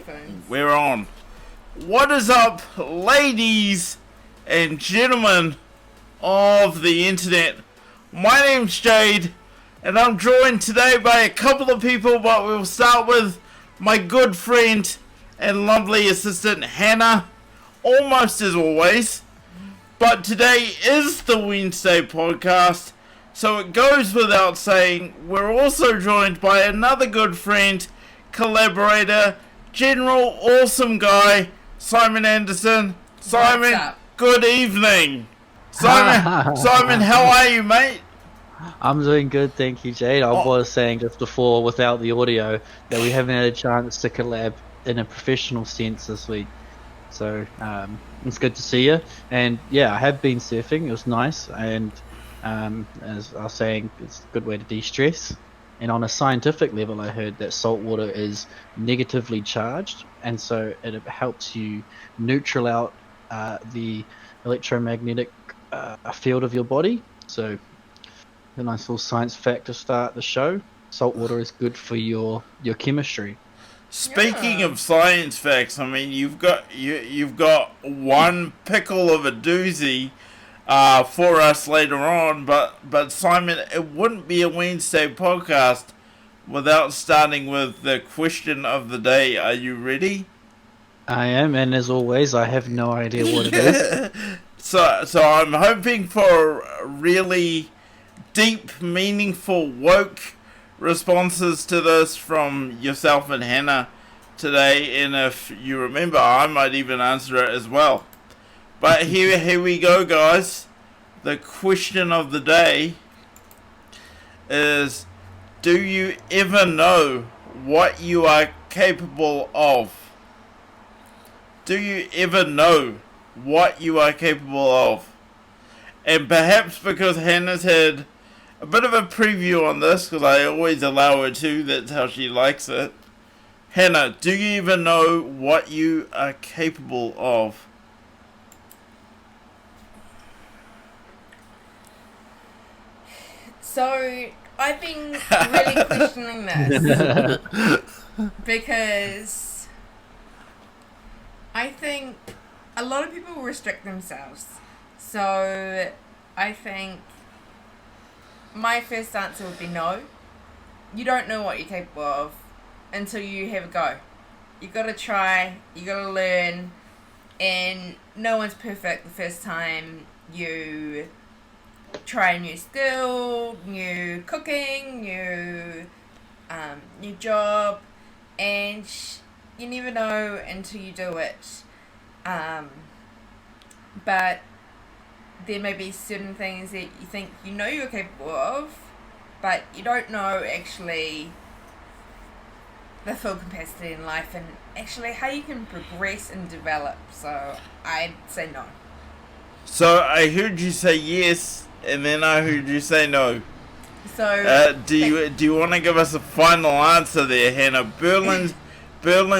headphones. We're on. What is up, ladies and gentlemen of the internet? My name's Jade, and I'm joined today by a couple of people, but we'll start with my good friend and lovely assistant, Hannah, almost as always. But today is the Wednesday podcast, so it goes without saying, we're also joined by another good friend, collaborator, general awesome guy, Simon Anderson. Simon, good evening. Simon, how are you, mate? I'm doing good, thank you, Jade. I was saying just before, without the audio, that we haven't had a chance to collab in a professional sense this week. So it's good to see you. And yeah, I have been surfing. It was nice. And as I was saying, it's a good way to de-stress. And on a scientific level, I heard that salt water is negatively charged, and so it helps you neutral out the electromagnetic field of your body. So a nice little science fact to start the show. Salt water is good for your chemistry. Speaking of science facts, I mean, you've got one pickle of a doozy for us later on, but Simon, it wouldn't be a Wednesday podcast without starting with the question of the day. Are you ready? I am, and as always, I have no idea what it is. So I'm hoping for really deep, meaningful, woke responses to this from yourself and Hannah today, and if you remember, I might even answer it as well. But here we go, guys. The question of the day is, do you ever know what you are capable of? Do you ever know what you are capable of? And perhaps because Hannah's had a bit of a preview on this, because I always allow her to, that's how she likes it. Hannah, do you even know what you are capable of? So, I've been really questioning this because I think a lot of people restrict themselves. So, I think my first answer would be no. You don't know what you're capable of until you have a go. You gotta try, you gotta learn, and no one's perfect the first time you try a new skill, new cooking, new job, and you never know until you do it. But there may be certain things that you think you know you're capable of, but you don't know actually the full capacity in life and actually how you can progress and develop. So I'd say no. So I heard you say yes, and then I heard you say no. So do you want to give us a final answer there, Hannah? Berlin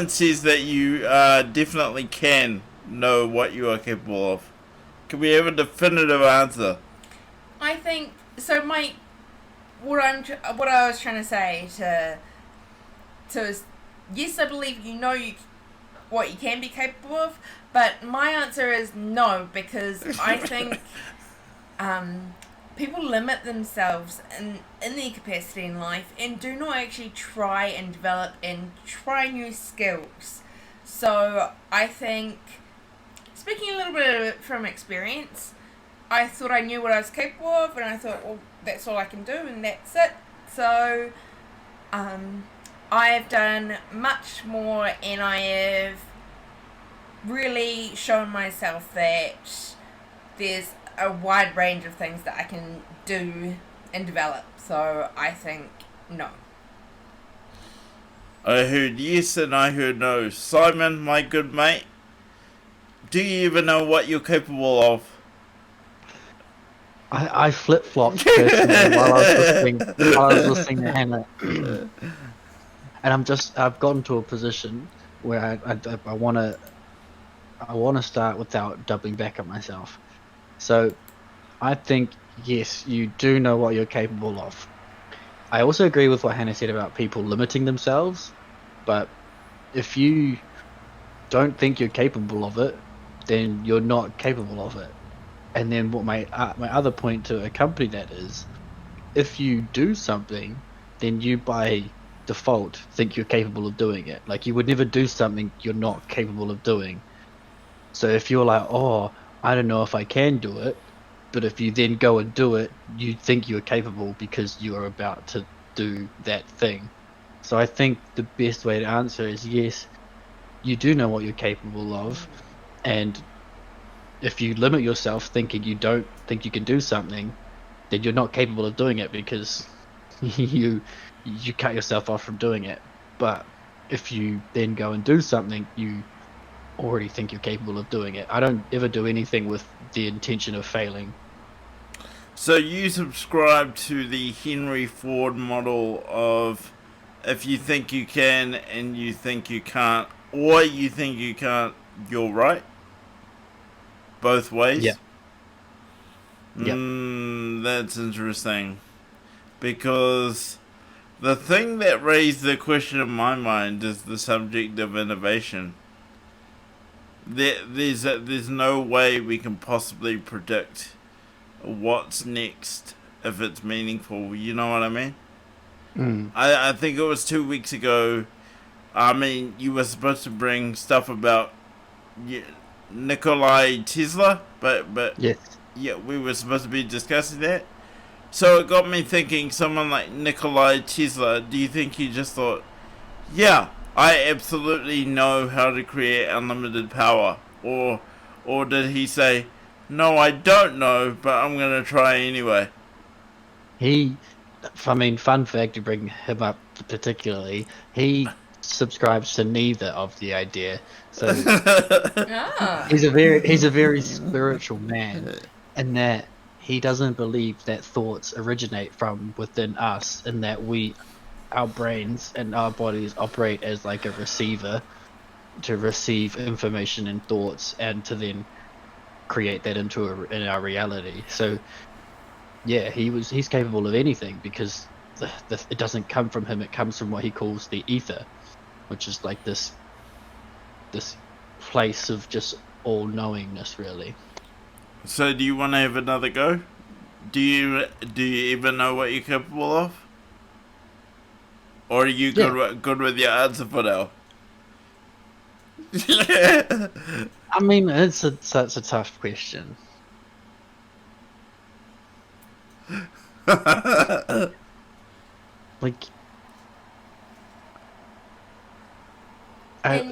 says that you definitely can know what you are capable of. Can we have a definitive answer? I think so. What I was trying to say to is, yes, I believe you know what you can be capable of, but my answer is no, because I think people limit themselves in their capacity in life and do not actually try and develop and try new skills. So I think, speaking a little bit from experience, I thought I knew what I was capable of, and I thought, well, that's all I can do, and that's it. So I've done much more, and I have really shown myself that there's a wide range of things that I can do and develop. So I think no. I heard yes and I heard no. Simon, my good mate, do you even know what you're capable of? I flip-flopped personally while I was listening to Hannah. And I've gotten to a position where I want to start without doubling back on myself. So I think, yes, you do know what you're capable of. I also agree with what Hannah said about people limiting themselves, but if you don't think you're capable of it, then you're not capable of it. And then what my other point to accompany that is, if you do something, then you by default think you're capable of doing it. Like, you would never do something you're not capable of doing. So if you're like, oh, I don't know if I can do it, but if you then go and do it, you think you're capable because you are about to do that thing. So I think the best way to answer is yes, you do know what you're capable of, and if you limit yourself thinking you don't think you can do something, then you're not capable of doing it because you cut yourself off from doing it. But if you then go and do something, you already think you're capable of doing it. I don't ever do anything with the intention of failing. So you subscribe to the Henry Ford model of if you think you can and you think you can't, or you think you can't, you're right? Both ways? Yeah. Yep. That's interesting. Because the thing that raised the question in my mind is the subject of innovation. There's no way we can possibly predict what's next if it's meaningful. You know what I mean? I think it was 2 weeks ago. I mean, you were supposed to bring stuff about Nikola Tesla, but Yes. yeah, we were supposed to be discussing that. So it got me thinking, someone like Nikola Tesla, do you think he just thought, yeah, I absolutely know how to create unlimited power? Or did he say, no, I don't know, but I'm going to try anyway? Fun fact to bring him up particularly, he subscribes to neither of the idea. So he's a very spiritual man, in that he doesn't believe that thoughts originate from within us, and that our brains and our bodies operate as like a receiver to receive information and thoughts, and to then create that in our reality. So yeah, he's capable of anything because it doesn't come from him. It comes from what he calls the ether, which is like this place of just all knowingness, really. So do you want to have another go? Do you even know what you're capable of? Or are you good with your answer for now? I mean, it's a tough question. Like,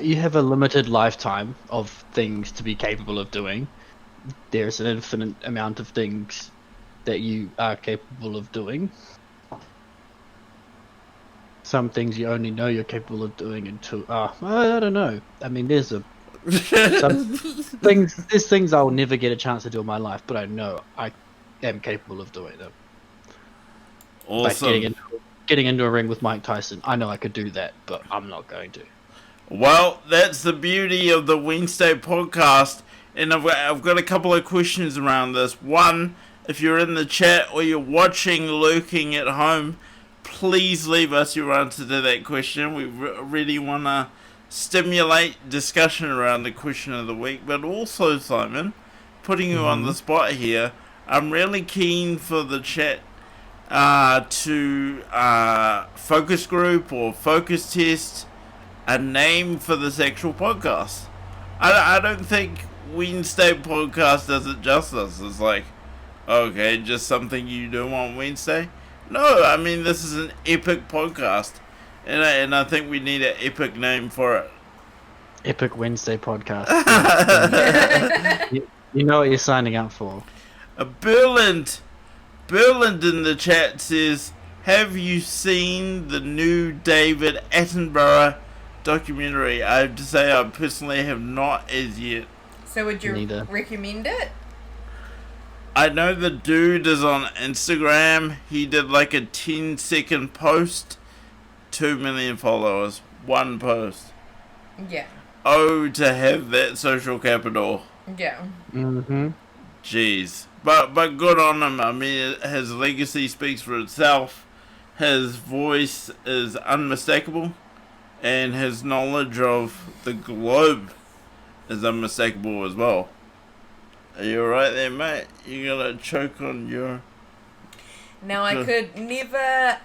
you have a limited lifetime of things to be capable of doing. There's an infinite amount of things that you are capable of doing. Some things you only know you're capable of doing until I don't know. I mean, there's some things I'll never get a chance to do in my life, but I know I am capable of doing them. Awesome. Like getting into a ring with Mike Tyson. I know I could do that, but I'm not going to. Well, that's the beauty of the Wednesday podcast, and I've got a couple of questions around this. One, if you're in the chat or you're watching, lurking at home, please leave us your answer to that question. We really want to stimulate discussion around the question of the week. But also, Simon, putting you on the spot here, I'm really keen for the chat to focus group or focus test a name for this actual podcast. I don't think Wednesday podcast does it justice. It's like, okay, just something you do on Wednesday. No, I mean, this is an epic podcast, and I think we need an epic name for it. Epic Wednesday podcast. You know what you're signing up for. Berland in the chat says, have you seen the new David Attenborough documentary? I have to say I personally have not as yet. So would you recommend it? I know the dude is on Instagram. He did like a 10-second post. 2 million followers. One post. Yeah. Oh, to have that social capital. Yeah. Jeez. But good on him. I mean, his legacy speaks for itself. His voice is unmistakable. And his knowledge of the globe is unmistakable as well. Are you alright there, mate? You gonna choke on your... Now, I could never,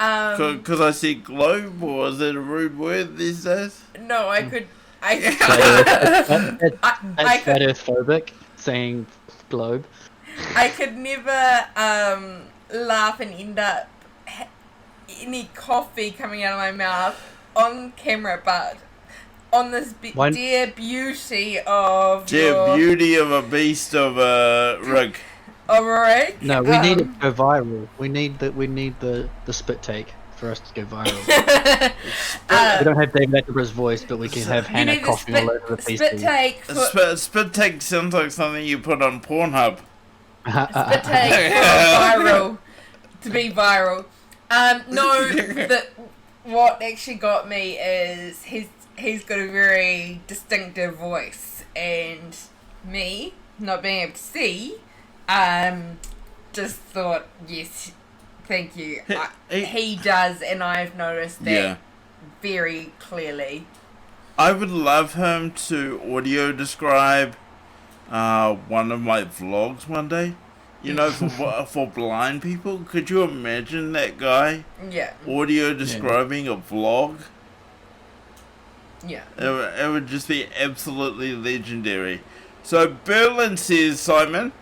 Because I see globe, or is it a rude word these days? no, I could, I That's could, fatophobic, saying globe. I could never, laugh and end up any coffee coming out of my mouth on camera, but on this dear beauty of Dear beauty of a beast of a rig. of a rig. No, we need it to go viral. We need the spit take for us to go viral. We don't have David Attenborough's voice, but we can have Hannah coughing all over the spit PC. take. Spit take sounds like something you put on Pornhub. Spit take viral to be viral. No, what actually got me is he's got a very distinctive voice, and me not being able to see, just thought, yes, thank you. He does, and I've noticed that very clearly. I would love him to audio describe one of my vlogs one day. You know, for blind people. Could you imagine that guy audio describing a vlog? Yeah. It would just be absolutely legendary. So Berlin says, Simon,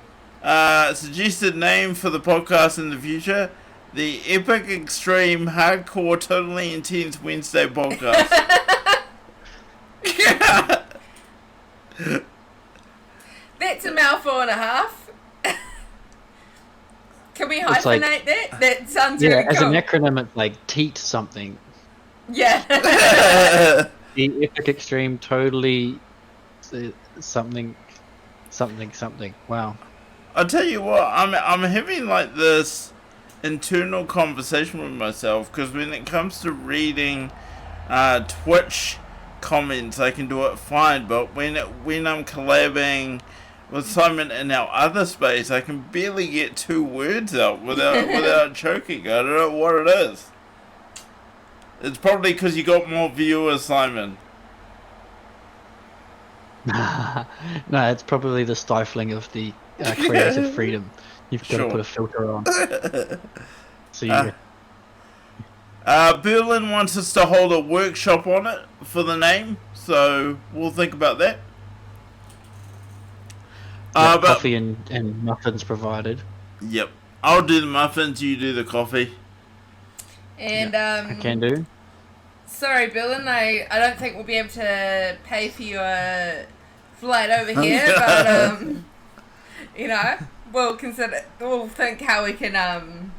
suggested name for the podcast in the future: the Epic Extreme Hardcore Totally Intense Wednesday Podcast. That's a mouthful and a half. Can we hyphenate that? That sounds very cool. As an acronym, it's like TEAT something. Yeah. The Epic Extreme Totally something. Wow. I'll tell you what, I'm having like this internal conversation with myself, because when it comes to reading Twitch comments, I can do it fine, but when I'm collabing with Simon in our other space, I can barely get 2 words out without choking. I don't know what it is. It's probably because you got more viewers, Simon. No, it's probably the stifling of the creative freedom. You've got to put a filter on. So Berlin wants us to hold a workshop on it for the name, so we'll think about that. But coffee and muffins provided. Yep. I'll do the muffins, you do the coffee. And I can do. Sorry, Berlin, I don't think we'll be able to pay for your flight over here, but you know, we'll think how we can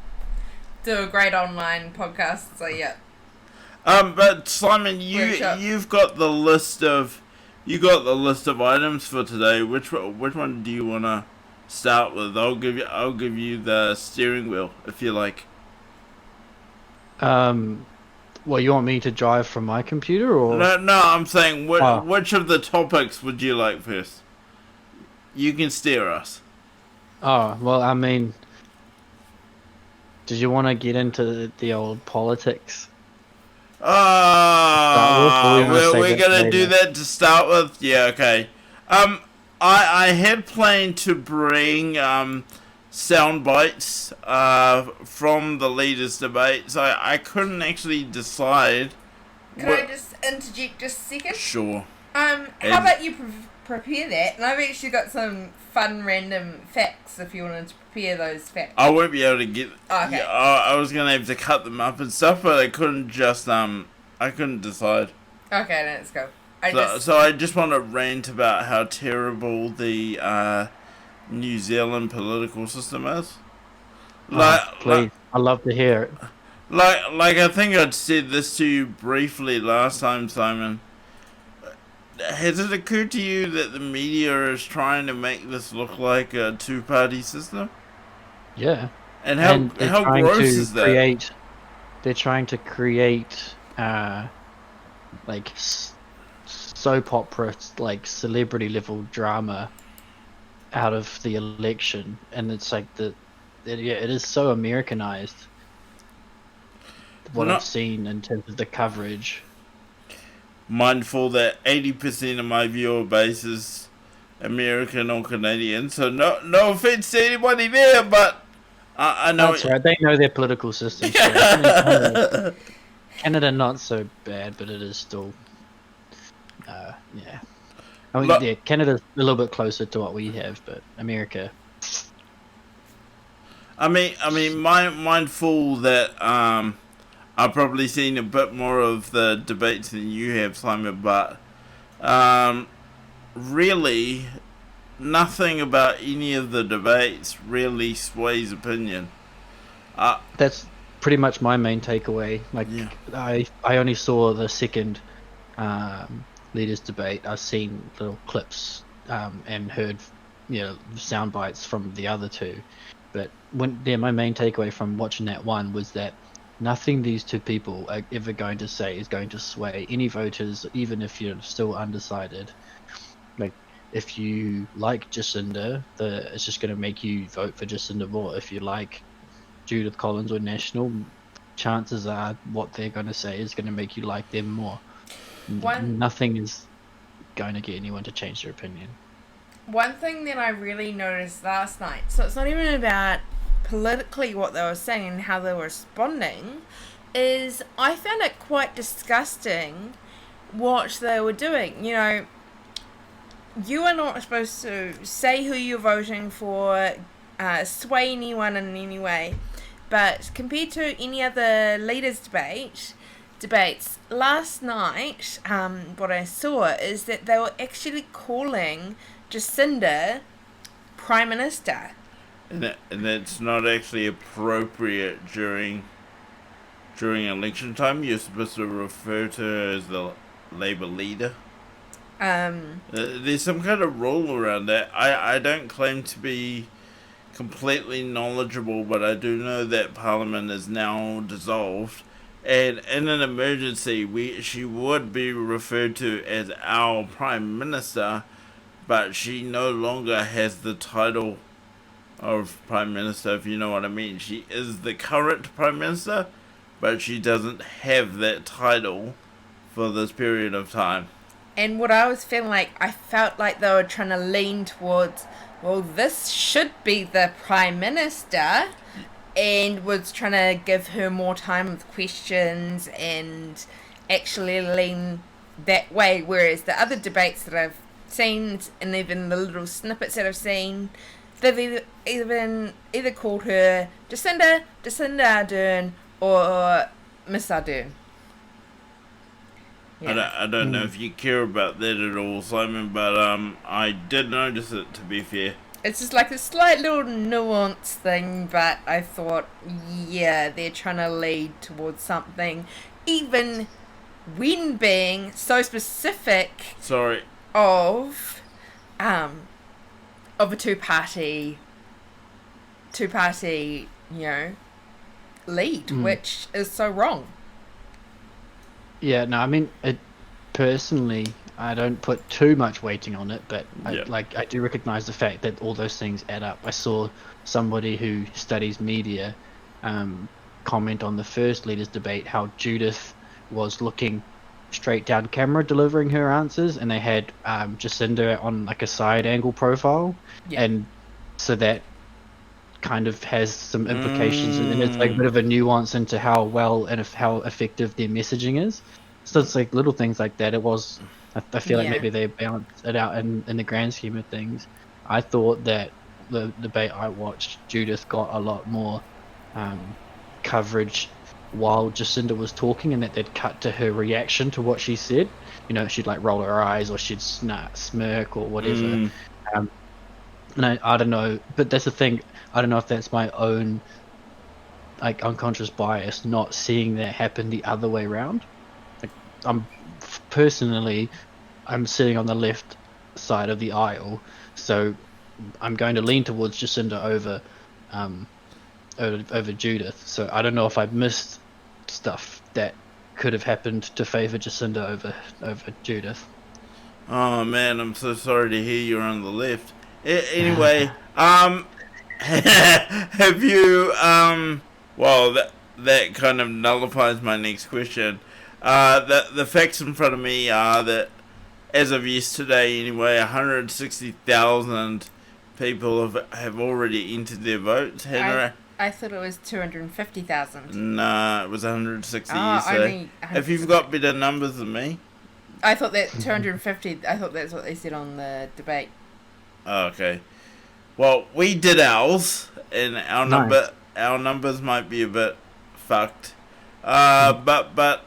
do a great online podcast. So yeah. But Simon, Workshop. you've got the list of items for today. Which one do you want to start with? I'll give you the steering wheel if you like. Well, you want me to drive from my computer, or No, I'm saying which of the topics would you like first? You can steer us. Oh, well, I mean, did you want to get into the old politics? We're gonna do that to start with. Yeah, okay. I had planned to bring sound bites from the leaders' debates. I couldn't actually decide. Can I just interject just a second? Sure. How about you prepare that, and I've actually got some fun random facts if you wanted to prepare those facts. I won't be able to get. Okay. Yeah, I was gonna have to cut them up and stuff, but I couldn't just I couldn't decide. Okay, then let's go. So I just want to rant about how terrible the New Zealand political system is. Please, I'd love to hear it. Like I think I'd said this to you briefly last time, Simon. Has it occurred to you that the media is trying to make this look like a 2-party system? Yeah. And how gross is that? They're trying to create like soap opera, like celebrity level drama out of the election, and it's like it is so Americanized. What I've seen in terms of the coverage. Mindful that 80% of my viewer base is American or Canadian. So no offense to anybody there, but I know. That's right. They know their political system. So, I mean, Canada not so bad, but it is still. Yeah. I mean, yeah, Canada's a little bit closer to what we have, but America. I mean, mindful that I've probably seen a bit more of the debates than you have, Simon, but really, nothing about any of the debates really sways opinion. That's pretty much my main takeaway. Like, Yeah. I only saw the second leaders debate. I've seen little clips and heard sound bites from the other two, but my main takeaway from watching that one was that nothing these two people are ever going to say is going to sway any voters, even if you're still undecided. Like, if you like Jacinda, it's just going to make you vote for Jacinda more. If you like Judith Collins or National, chances are what they're going to say is going to make you like them more. Nothing is going to get anyone to change their opinion. One thing that I really noticed last night, so it's not even about politically what they were saying and how they were responding, is I found it quite disgusting what they were doing. You know, you are not supposed to say who you're voting for, sway anyone in any way, but compared to any other leaders' debates, last night, what I saw is that they were actually calling Jacinda Prime Minister. And that's not actually appropriate during election time. You're supposed to refer to her as the Labour leader. There's some kind of rule around that. I don't claim to be completely knowledgeable, but I do know that Parliament is now dissolved, and in an emergency, she would be referred to as our Prime Minister, but she no longer has the title of Prime Minister, if you know what I mean. She is the current Prime Minister, but she doesn't have that title for this period of time. And what I was feeling like, I felt like they were trying to lean towards, well, this should be the Prime Minister, and was trying to give her more time with questions and actually lean that way. Whereas the other debates that I've seen, and even the little snippets that I've seen, they've either called her Jacinda Ardern, or Miss Ardern. Yeah. I don't know if you care about that at all, Simon, but I did notice it, to be fair. It's just like a slight little nuance thing, but I thought, yeah, they're trying to lead towards something, even when being so specific. Sorry. Of a two-party, lead, which is so wrong. Yeah, no, I mean, personally, I don't put too much weighting on it, but I do recognize the fact that all those things add up. I saw somebody who studies media comment on the first leaders debate how Judith was looking straight down camera delivering her answers, and they had Jacinda on like a side angle profile, and so that kind of has some implications, and it's like a bit of a nuance into how well and how effective their messaging is. So it's like little things like that. I feel like maybe they balance it out in the grand scheme of things. I thought that the debate I watched, Judith got a lot more coverage while Jacinda was talking, and that they'd cut to her reaction to what she said. You know, she'd like roll her eyes, or she'd smirk, or whatever. And I don't know, but that's the thing. I don't know if that's my own like unconscious bias, not seeing that happen the other way around. Like, I'm sitting on the left side of the aisle, so I'm going to lean towards Jacinda over Judith. So I don't know if I've missed stuff that could have happened to favour Jacinda over Judith. Oh man, I'm so sorry to hear you're on the left. Anyway, have you well, that kind of nullifies my next question. The facts in front of me are that as of yesterday anyway, 160,000 people have already entered their votes. Henry? I thought it was 250,000. Nah, it was 160 Ah, yesterday. only If you've got better numbers than me. I thought that 250. I thought that's what they said on the debate. Oh, okay. Well, we did ours, and Nice. our numbers might be a bit fucked. But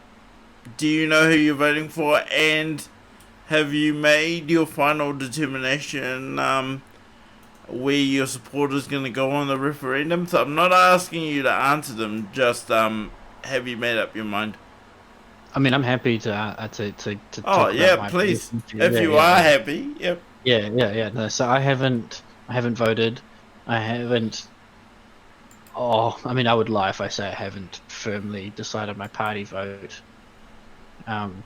do you know who you're voting for, and have you made your final determination where your support is going to go on the referendum? So I'm not asking you to answer them. Just have you made up your mind? I mean, I'm happy to Oh talk yeah, about my please. position. If you are happy, yep. Yeah. No, so I haven't voted. I haven't. Oh, I mean, I would lie if I say I haven't firmly decided my party vote. I'm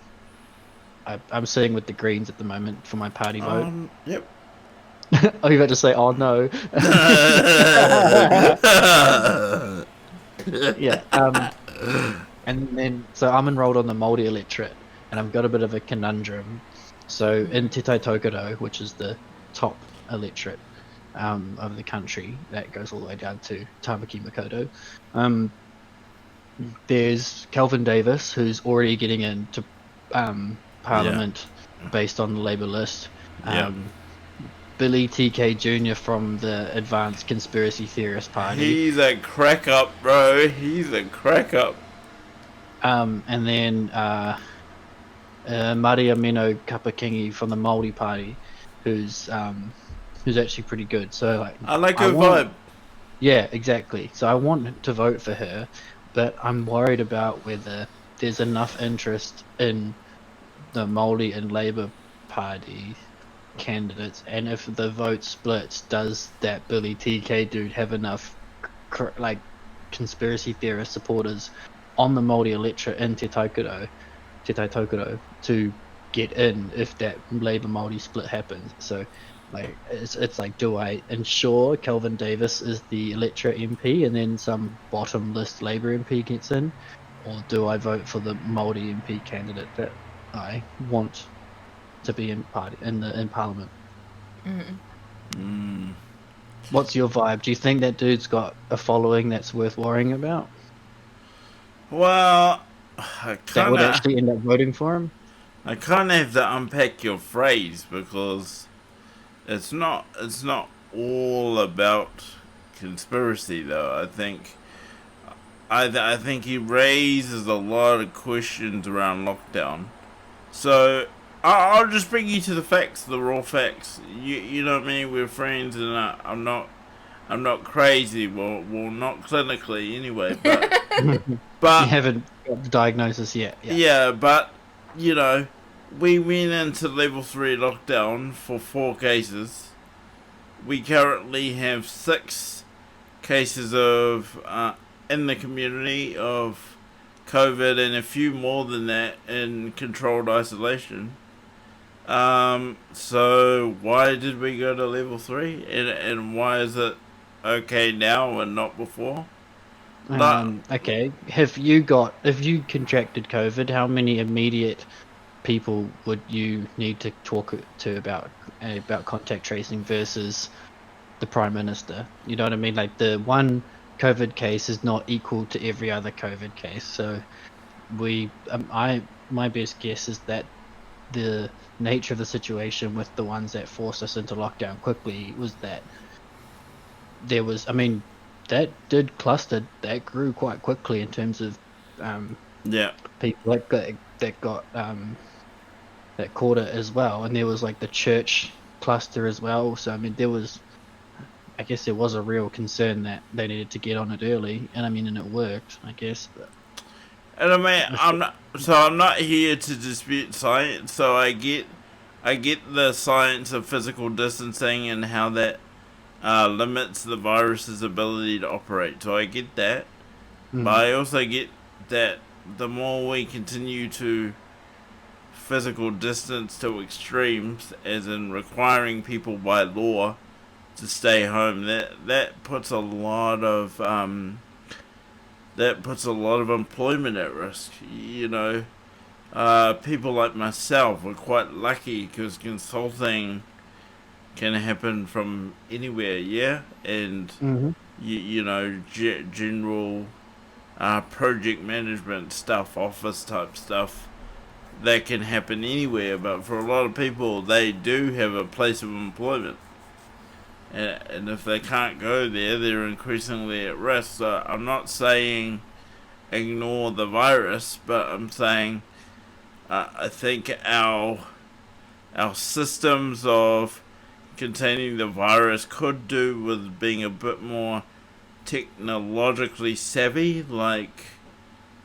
sitting with the Greens at the moment for my party vote. Yep. Oh, you about to say, oh no? Yeah. And then so I'm enrolled on the Māori electorate, and I've got a bit of a conundrum. So in Te Tai Tokerau, which is the top electorate of the country, that goes all the way down to Tamaki Makaurau. There's Kelvin Davis, who's already getting into Parliament based on the Labour list. Billy TK Jr. from the Advanced Conspiracy Theorist Party. He's a crack up, bro. He's a crack up. And then Maria Mino Kapakingi from the Māori Party, who's actually pretty good. So like, I like her vibe. Yeah, exactly. So I want to vote for her, but I'm worried about whether there's enough interest in the Māori and Labour Party candidates, and if the vote splits, does that Billy TK dude have enough like conspiracy theorist supporters on the Māori electorate in Te Tai Tokerau to get in if that Labour Māori split happens? So like it's like, do I ensure Kelvin Davis is the electorate MP and then some bottom list Labour MP gets in, or do I vote for the Māori MP candidate that I want to be in Parliament? What's your vibe? Do you think that dude's got a following that's worth worrying about? Well, That would actually end up voting for him? I kind of have to unpack your phrase, because it's not all about conspiracy, though. I think he raises a lot of questions around lockdown. So I'll just bring you to the facts, the raw facts. You know what I mean? We're friends, and I'm not crazy. Well, not clinically anyway. But You haven't got the diagnosis yet. yeah, but you know, we went into level 3 lockdown for 4 cases. We currently have 6 cases of in the community of COVID, and a few more than that in controlled isolation. So why did we go to level 3, and why is it okay now and not before? Okay. If you contracted COVID, how many immediate people would you need to talk to about contact tracing versus the Prime Minister? You know what I mean? Like, the one COVID case is not equal to every other COVID case. So my best guess is that the nature of the situation with the ones that forced us into lockdown quickly was that there was, I mean, that did cluster, that grew quite quickly in terms of people that caught it as well, and there was like the church cluster as well. So I mean, I guess there was a real concern that they needed to get on it early, and I mean, and it worked, I guess. But and I mean, I'm not here to dispute science. So I get the science of physical distancing and how that limits the virus's ability to operate. So I get that, but I also get that the more we continue to physical distance to extremes, as in requiring people by law to stay home, that puts a lot of employment at risk. You know, people like myself are quite lucky because consulting can happen from anywhere, yeah? And, Mm-hmm. general project management stuff, office type stuff, that can happen anywhere. But for a lot of people, they do have a place of employment. And if they can't go there, they're increasingly at risk. So I'm not saying ignore the virus, but I'm saying I think our systems of containing the virus could do with being a bit more technologically savvy, like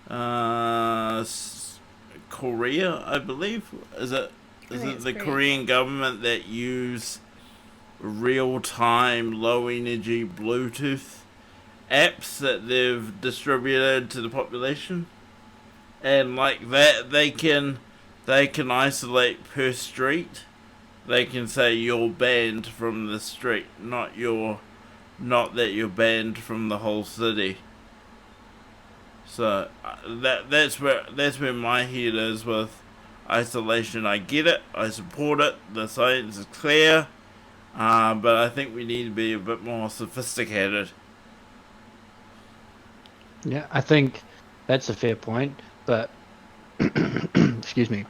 uh, Korea, I believe. Is it the Korean government that use real time low energy Bluetooth apps that they've distributed to the population? And like that, they can isolate per street. They can say you're banned from the street, not that you're banned from the whole city. So that's where my head is with isolation. I get it, I support it. The science is clear, but I think we need to be a bit more sophisticated. Yeah, I think that's a fair point, but excuse me.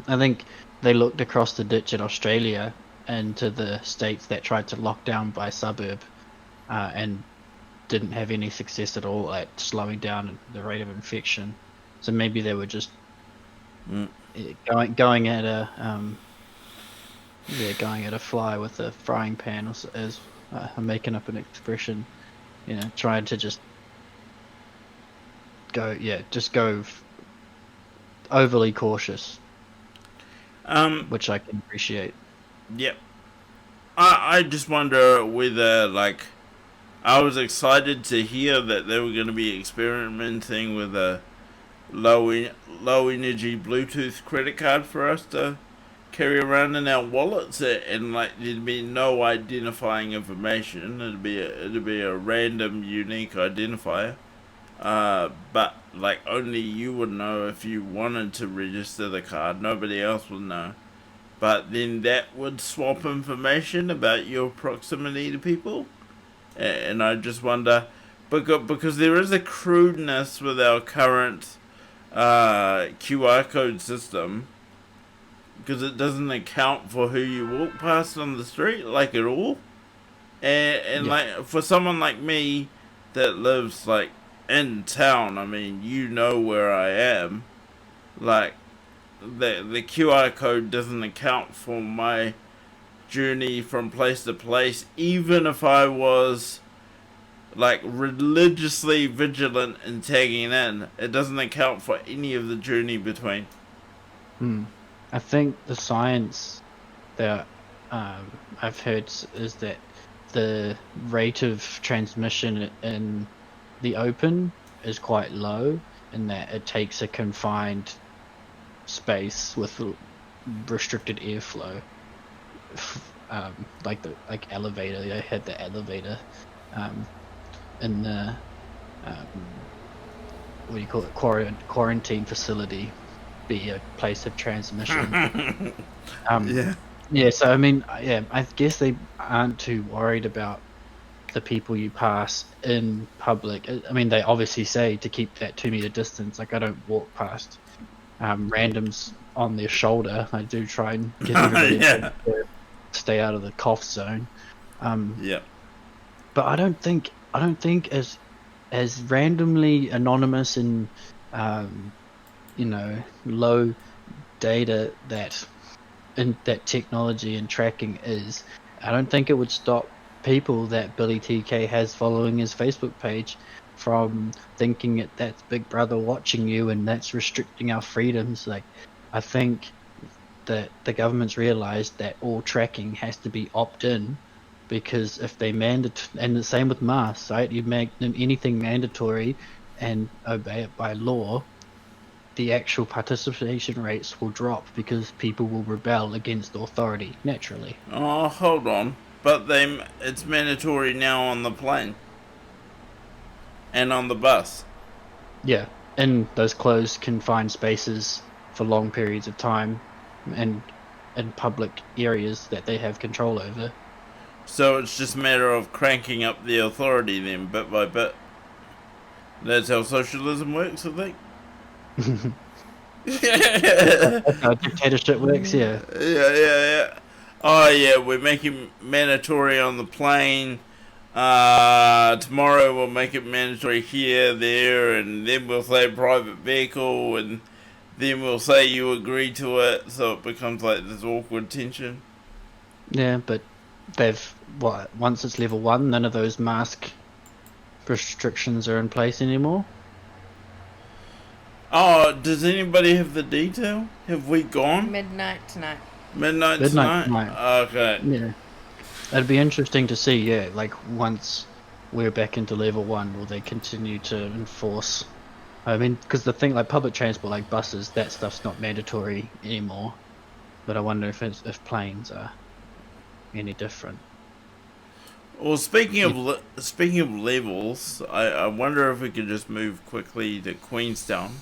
I think they looked across the ditch at Australia and to the states that tried to lock down by suburb, and didn't have any success at all at slowing down the rate of infection. So maybe they were just Mm. going at a going at a fly with a frying pan, as I'm making up an expression, trying to just go overly cautious, which I can appreciate. Yep. I just wonder whether, like, I was excited to hear that they were going to be experimenting with a low energy Bluetooth credit card for us to carry around in our wallets, and like there'd be no identifying information. It'd be a random unique identifier. But like only you would know if you wanted to register the card. Nobody else would know. But then that would swap information about your proximity to people. And I just wonder, because there is a crudeness with our current QR code system, because it doesn't account for who you walk past on the street, like, at all. And Yeah. like, for someone like me that lives like in town, I mean, you know where I am. Like, the QR code doesn't account for my journey from place to place, even if I was like religiously vigilant in tagging in. It doesn't account for any of the journey between. I think the science that I've heard is that the rate of transmission in the open is quite low, and that it takes a confined space with restricted airflow. Like elevator. They had the elevator in the what do you call it, quarantine facility be a place of transmission. Yeah. Yeah, so I mean, I guess they aren't too worried about the people you pass in public. I mean, they obviously say to keep that 2 meter distance. Like, I don't walk past randoms on their shoulder. I do try and get everybody Yeah. to stay out of the cough zone. Yeah. But I don't think as randomly anonymous and low data that technology and tracking is. I don't think it would stop people that Billy TK has following his Facebook page from thinking that's Big Brother watching you and that's restricting our freedoms. Like, I think that the government's realized that all tracking has to be opt-in, because if they mandate, and the same with masks, right? You make anything mandatory and obey it by law, the actual participation rates will drop because people will rebel against authority naturally. Oh, hold on. But it's mandatory now on the plane and on the bus. Yeah, in those closed, confined spaces for long periods of time, and in public areas that they have control over. So it's just a matter of cranking up the authority then, bit by bit. That's how socialism works, I think. That's how dictatorship works, yeah. Yeah. Oh yeah, we're making mandatory on the plane. Tomorrow we'll make it mandatory here, there, and then we'll say private vehicle, and then we'll say you agree to it, so it becomes like this awkward tension. Yeah, but once it's level 1, none of those mask restrictions are in place anymore. Oh, does anybody have the detail? Have we gone? Midnight tonight. Midnight tonight? Okay. Yeah. It'd be interesting to see, yeah, like once we're back into level 1, will they continue to enforce? I mean, because the thing like public transport, like buses, that stuff's not mandatory anymore. But I wonder if planes are any different. Well, speaking of levels, I wonder if we could just move quickly to Queenstown.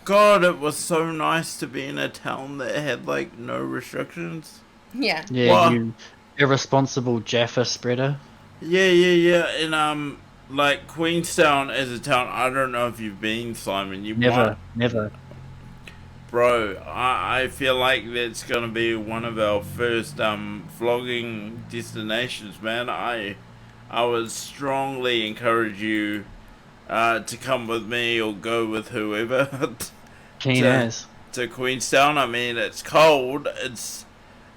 God, it was so nice to be in a town that had like no restrictions. Yeah. Yeah, Well, you irresponsible Jaffa spreader. Yeah, and like Queenstown as a town, I don't know if you've been, Simon. You might. Never. Bro, I feel like that's gonna be one of our first vlogging destinations, man. I would strongly encourage you to come with me or go with whoever Keen as. to Queenstown. I mean, it's cold.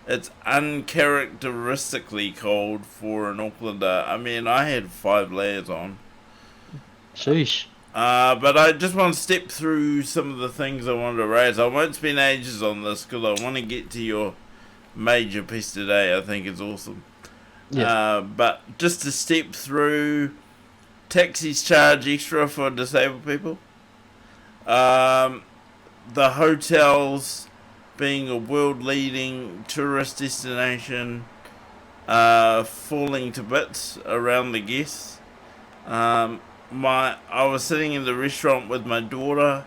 It's uncharacteristically cold for an Aucklander. I mean, I had 5 layers on. Sheesh. But I just want to step through some of the things I wanted to raise. I won't spend ages on this because I want to get to your major piece today. I think it's awesome. Yes. But just to step through, taxis charge extra for disabled people. The hotels being a world-leading tourist destination, falling to bits around the guests. I was sitting in the restaurant with my daughter,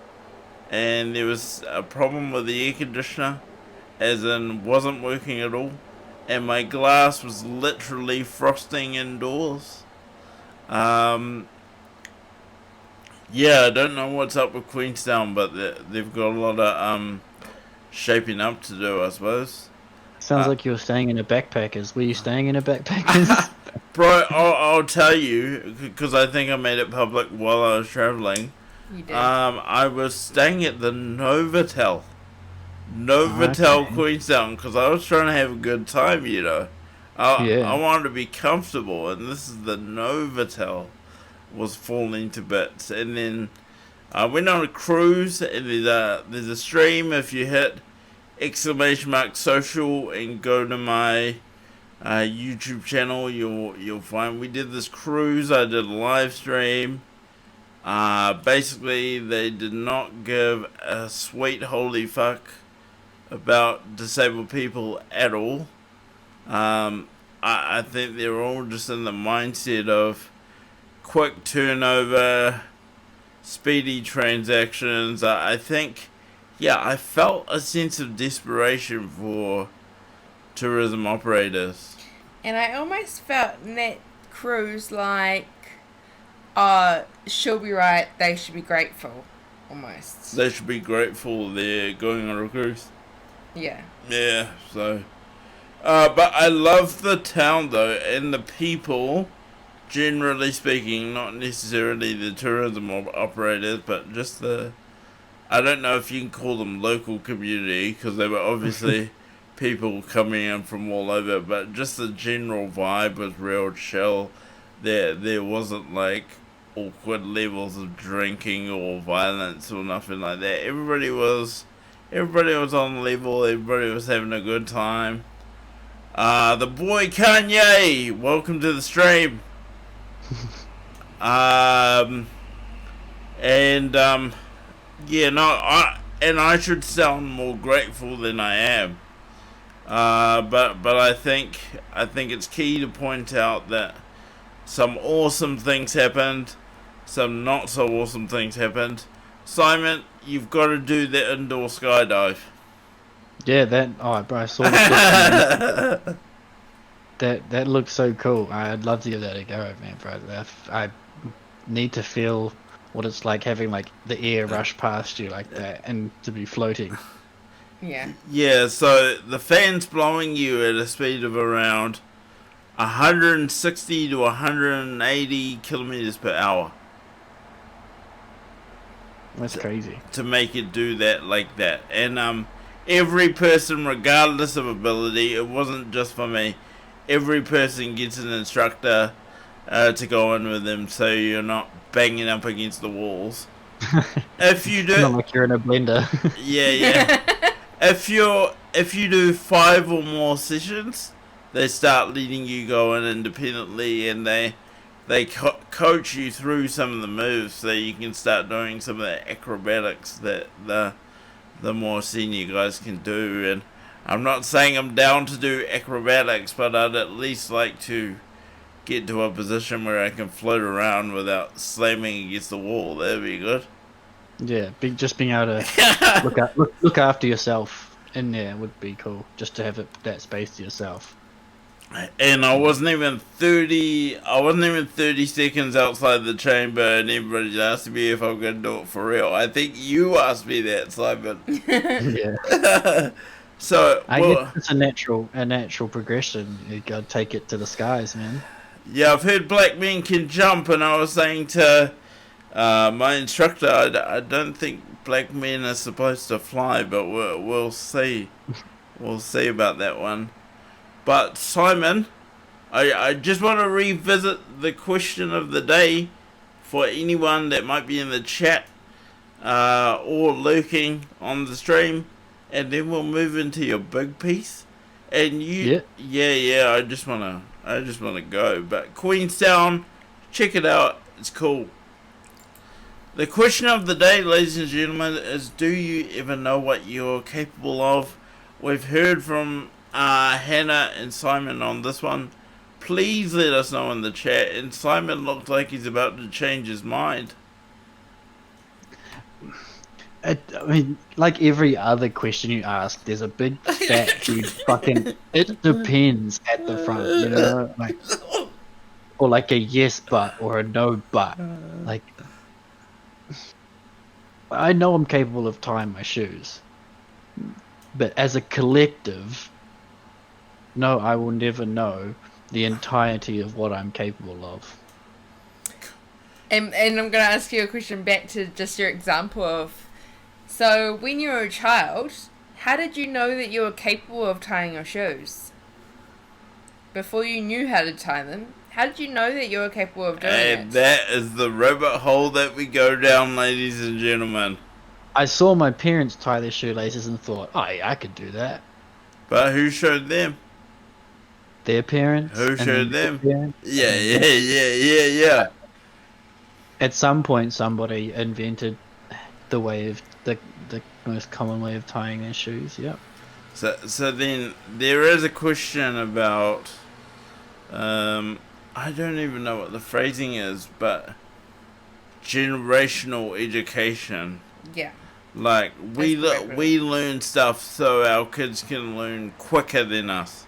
and there was a problem with the air conditioner, as in wasn't working at all, and my glass was literally frosting indoors. Yeah, I don't know what's up with Queenstown, but they've got a lot of shaping up to do, I suppose. Sounds like you were staying in a backpackers. Were you staying in a backpackers? Bro, I'll tell you, because I think I made it public while I was traveling. You did. I was staying at the Novotel. Okay. Queenstown, because I was trying to have a good time, you know. Yeah. I wanted to be comfortable, and this is the Novotel was falling to bits. And then I went on a cruise, and there's a stream. If you hit !social and go to my YouTube channel, you'll find we did this cruise. I did a live stream. Basically, they did not give a sweet holy fuck about disabled people at all. I think they're all just in the mindset of quick turnover, speedy transactions. I think, yeah, I felt a sense of desperation for tourism operators. And I almost felt in that cruise like, she'll be right, they should be grateful. Almost. They should be grateful they're going on a cruise. Yeah. Yeah, so. But I love the town though, and the people, generally speaking, not necessarily the tourism operators, but just I don't know if you can call them local community, because they were obviously people coming in from all over, but just the general vibe was real chill. There wasn't like awkward levels of drinking or violence or nothing like that. Everybody was on level, everybody was having a good time. The boy Kanye, welcome to the stream. Yeah, no, I should sound more grateful than I am. But I think it's key to point out that some awesome things happened, some not so awesome things happened, Simon, you've got to do the indoor skydive. Yeah, bro, I saw the clip. That looks so cool. I'd love to give that a go, man, bro. I need to feel what it's like having like the air rush past you like that and to be floating. Yeah. Yeah, so the fan's blowing you at a speed of around 160 to 180 kilometers per hour. That's crazy. To make it do that like that. And every person, regardless of ability, it wasn't just for me, every person gets an instructor to go in with them so you're not banging up against the walls. If you do... Not like you're in a blender. Yeah. If you do 5 or more sessions, they start letting you go in independently, and they coach you through some of the moves so you can start doing some of the acrobatics that the more senior guys can do. And I'm not saying I'm down to do acrobatics, but I'd at least like to get to a position where I can float around without slamming against the wall. That'd be good. Yeah, just being able to look after yourself in there would be cool. Just to have that space to yourself. And I wasn't even 30 seconds outside the chamber, and everybody's asking me if I'm gonna do it for real. I think you asked me that, Simon. Yeah. So I guess it's a natural progression. You gotta take it to the skies, man. Yeah, I've heard black men can jump, and I was saying to my instructor, I don't think black men are supposed to fly, but we'll see. We'll see about that one. But Simon, I just want to revisit the question of the day for anyone that might be in the chat or lurking on the stream, and then we'll move into your big piece. And yeah, I just wanna go. But Queenstown, check it out. It's cool. The question of the day, ladies and gentlemen, is: do you ever know what you're capable of? We've heard from Hannah and Simon on this one. Please let us know in the chat. And Simon looks like he's about to change his mind. I mean, like every other question you ask, there's a big fat huge fucking "it depends" at the front, you know, like, or like a yes but or a no but. Like, I know I'm capable of tying my shoes, but as a collective, no, I will never know the entirety of what I'm capable of. And I'm going to ask you a question back to just your example of, so when you were a child, how did you know that you were capable of tying your shoes? Before you knew how to tie them, how did you know that you were capable of doing it? And that is the rabbit hole that we go down, ladies and gentlemen. I saw my parents tie their shoelaces and thought, oh yeah, I could do that. But who showed them? Their parents. Who showed them? Parents, Yeah. At some point, somebody invented the way of the most common way of tying their shoes. Yep. So then there is a question about I don't even know what the phrasing is, but generational education. Yeah. Like we learn stuff so our kids can learn quicker than us.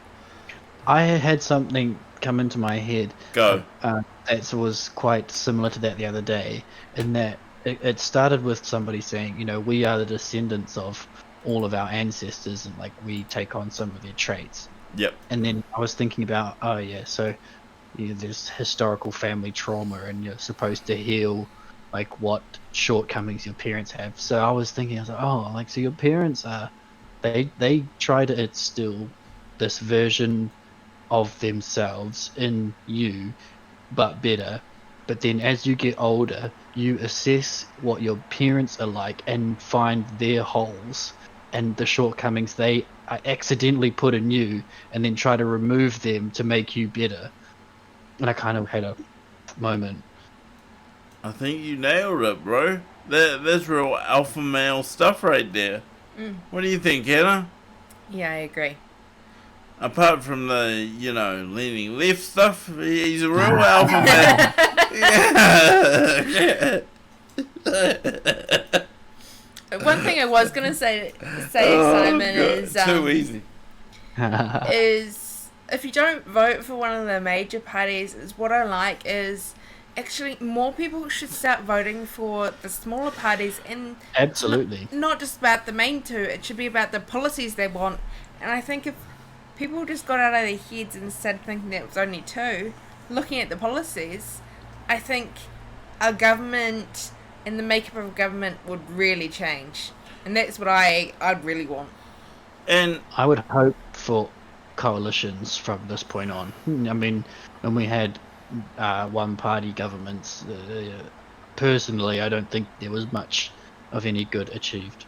I had something come into my head. Go. That was quite similar to that the other day, in that it started with somebody saying, you know, we are the descendants of all of our ancestors, and like we take on some of their traits. Yep. And then I was thinking about, oh yeah, so there's historical family trauma, and you're supposed to heal like what shortcomings your parents have. So I was thinking, I was like, oh, like, so your parents are, they try to instill this version of themselves in you, but better. But then as you get older, you assess what your parents are like and find their holes and the shortcomings they accidentally put in you, and then try to remove them to make you better. And I kind of had a moment. I think you nailed it, bro. That's real alpha male stuff right there. What do you think, Hannah? Yeah, I agree. Apart from the, leaning left stuff, he's a real alpha male. Yeah. One thing I was gonna say, Simon, is too easy. is if you don't vote for one of the major parties, is what I like is actually more people should start voting for the smaller parties, and Absolutely. not just about the main two. It should be about the policies they want. And I think if people just got out of their heads and started thinking that it was only two, looking at the policies, I think our government and the makeup of government would really change. And that's what I'd really want. And I would hope for coalitions from this point on. I mean, when we had one-party governments, personally, I don't think there was much of any good achieved.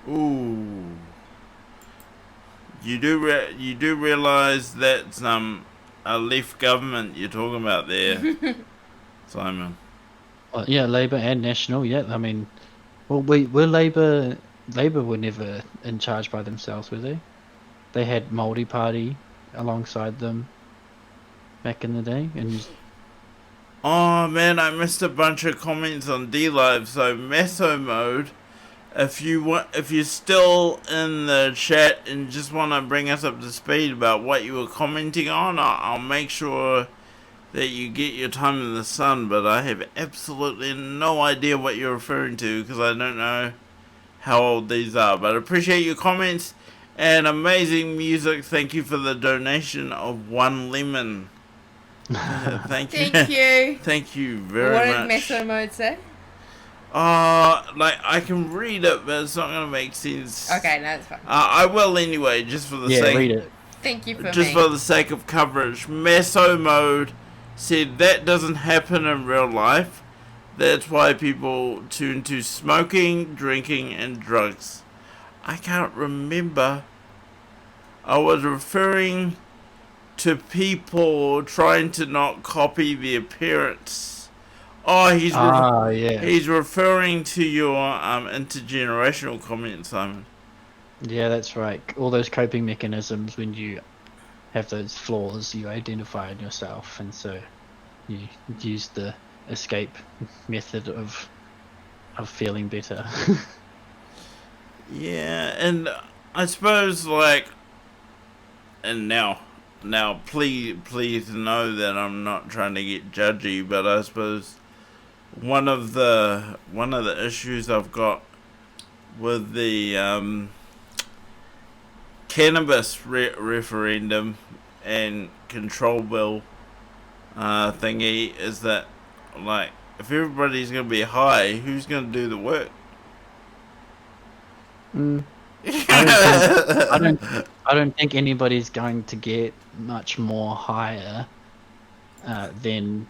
ooh, you do realize that's a left government you're talking about there, Simon. Yeah, Labour and National. Yeah, I mean, well, we're Labour. Labour were never in charge by themselves, were they? They had multi-party alongside them back in the day, and Oh man, I missed a bunch of comments on D Live. So Meso mode. If you're still in the chat and just want to bring us up to speed about what you were commenting on, I'll make sure that you get your time in the sun. But I have absolutely no idea what you're referring to because I don't know how old these are. But I appreciate your comments and amazing music. Thank you for the donation of 1 lemon. Thank you. Thank you. Thank you very What much. did Meso Mode say? Like I can read it, but it's not gonna make sense. Okay, no, it's fine. I will anyway, just for the yeah, sake. read it. Thank you for Just me. for the sake of coverage. Meso mode said that doesn't happen in real life. That's why people tune to smoking, drinking, and drugs. I can't remember. I was referring to people trying to not copy the appearance. Oh, Yeah. he's referring to your intergenerational comment, Simon. Yeah, that's right. All those coping mechanisms when you have those flaws, you identify in yourself, and so you use the escape method of feeling better. Yeah, and I suppose and now, please know that I'm not trying to get judgy, but I suppose one of the issues I've got with the cannabis referendum and control bill thingy is that if everybody's gonna be high, who's gonna do the work? I don't think anybody's going to get much more higher than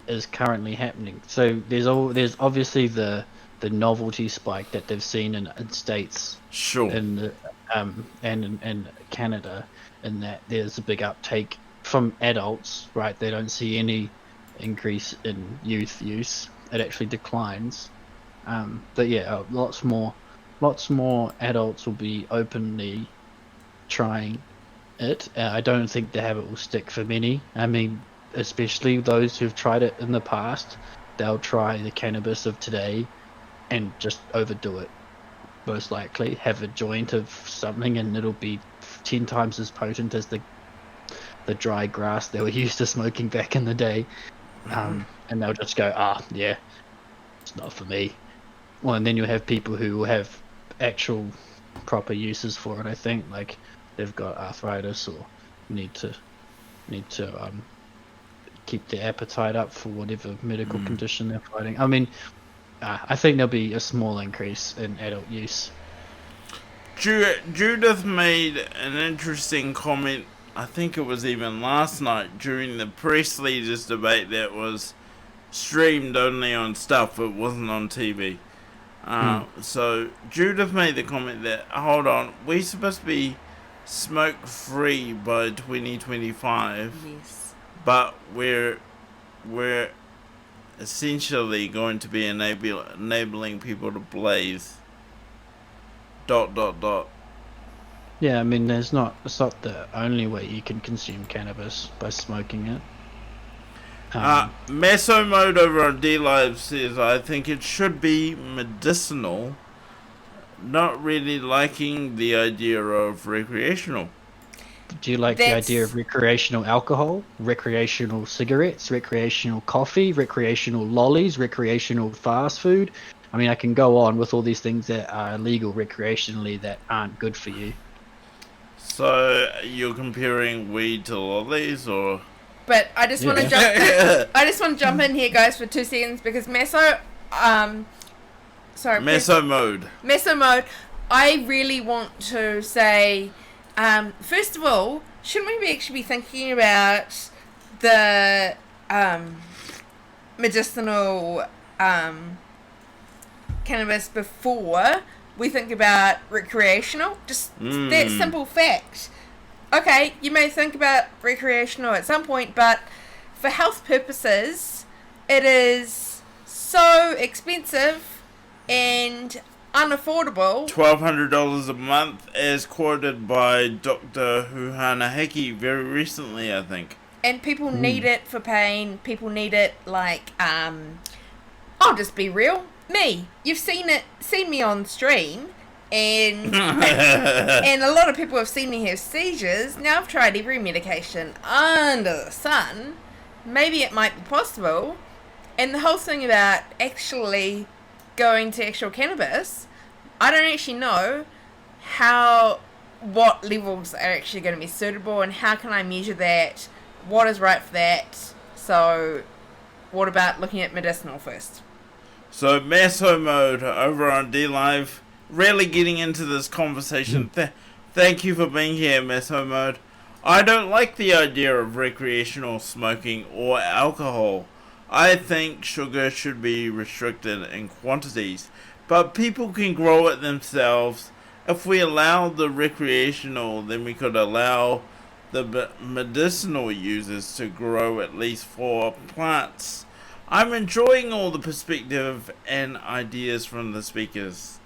is currently happening. So there's obviously the novelty spike that they've seen in states, Sure. and in Canada, in that there's a big uptake from adults. Right, they don't see any increase in youth use. It actually declines. But yeah, lots more adults will be openly trying it. I don't think the habit will stick for many. I mean, especially those who've tried it in the past, they'll try the cannabis of today and just overdo it. Most likely have a joint of something and it'll be 10 times as potent as the dry grass they were used to smoking back in the day. And they'll just go, yeah, it's not for me. Well, and then you have people who have actual proper uses for it. I think like they've got arthritis or need to keep their appetite up for whatever medical condition they're fighting. I mean, I think there'll be a small increase in adult use. Judith made an interesting comment. I think it was even last night during the press leaders debate that was streamed only on stuff. It wasn't on TV. So Judith made the comment that, hold on, we're supposed to be smoke free by 2025. Yes. But we're essentially going to be enabling people to blaze. ... Yeah, I mean, it's not the only way you can consume cannabis by smoking it. Meso Mode over on D Live says, I think it should be medicinal. Not really liking the idea of recreational. Do you like the idea of recreational alcohol, recreational cigarettes, recreational coffee, recreational lollies, recreational fast food? I mean, I can go on with all these things that are illegal recreationally that aren't good for you. So you're comparing weed to lollies, or? But I just want to jump. I just want to jump in here, guys, for 2 seconds because Meso Mode. I really want to say, first of all, shouldn't we actually be thinking about the medicinal cannabis before we think about recreational? Just that simple fact. Okay, you may think about recreational at some point, but for health purposes, it is so expensive and unaffordable. $1,200 a month, as quoted by Dr. Huhana Heki very recently, I think. And people need it for pain. People need it like, I'll just be real. Me. You've seen me on stream. And and a lot of people have seen me have seizures. Now I've tried every medication under the sun. Maybe it might be possible. And the whole thing about actually going to actual cannabis, I don't actually know what levels are actually going to be suitable and how can I measure that, what is right for that. So what about looking at medicinal first? So Meso Mode over on D Live, really getting into this conversation. Thank you for being here, Meso Mode. I don't like the idea of recreational smoking or alcohol. I think sugar should be restricted in quantities, but people can grow it themselves. If we allow the recreational, then we could allow the medicinal users to grow at least 4 plants. I'm enjoying all the perspective and ideas from the speakers.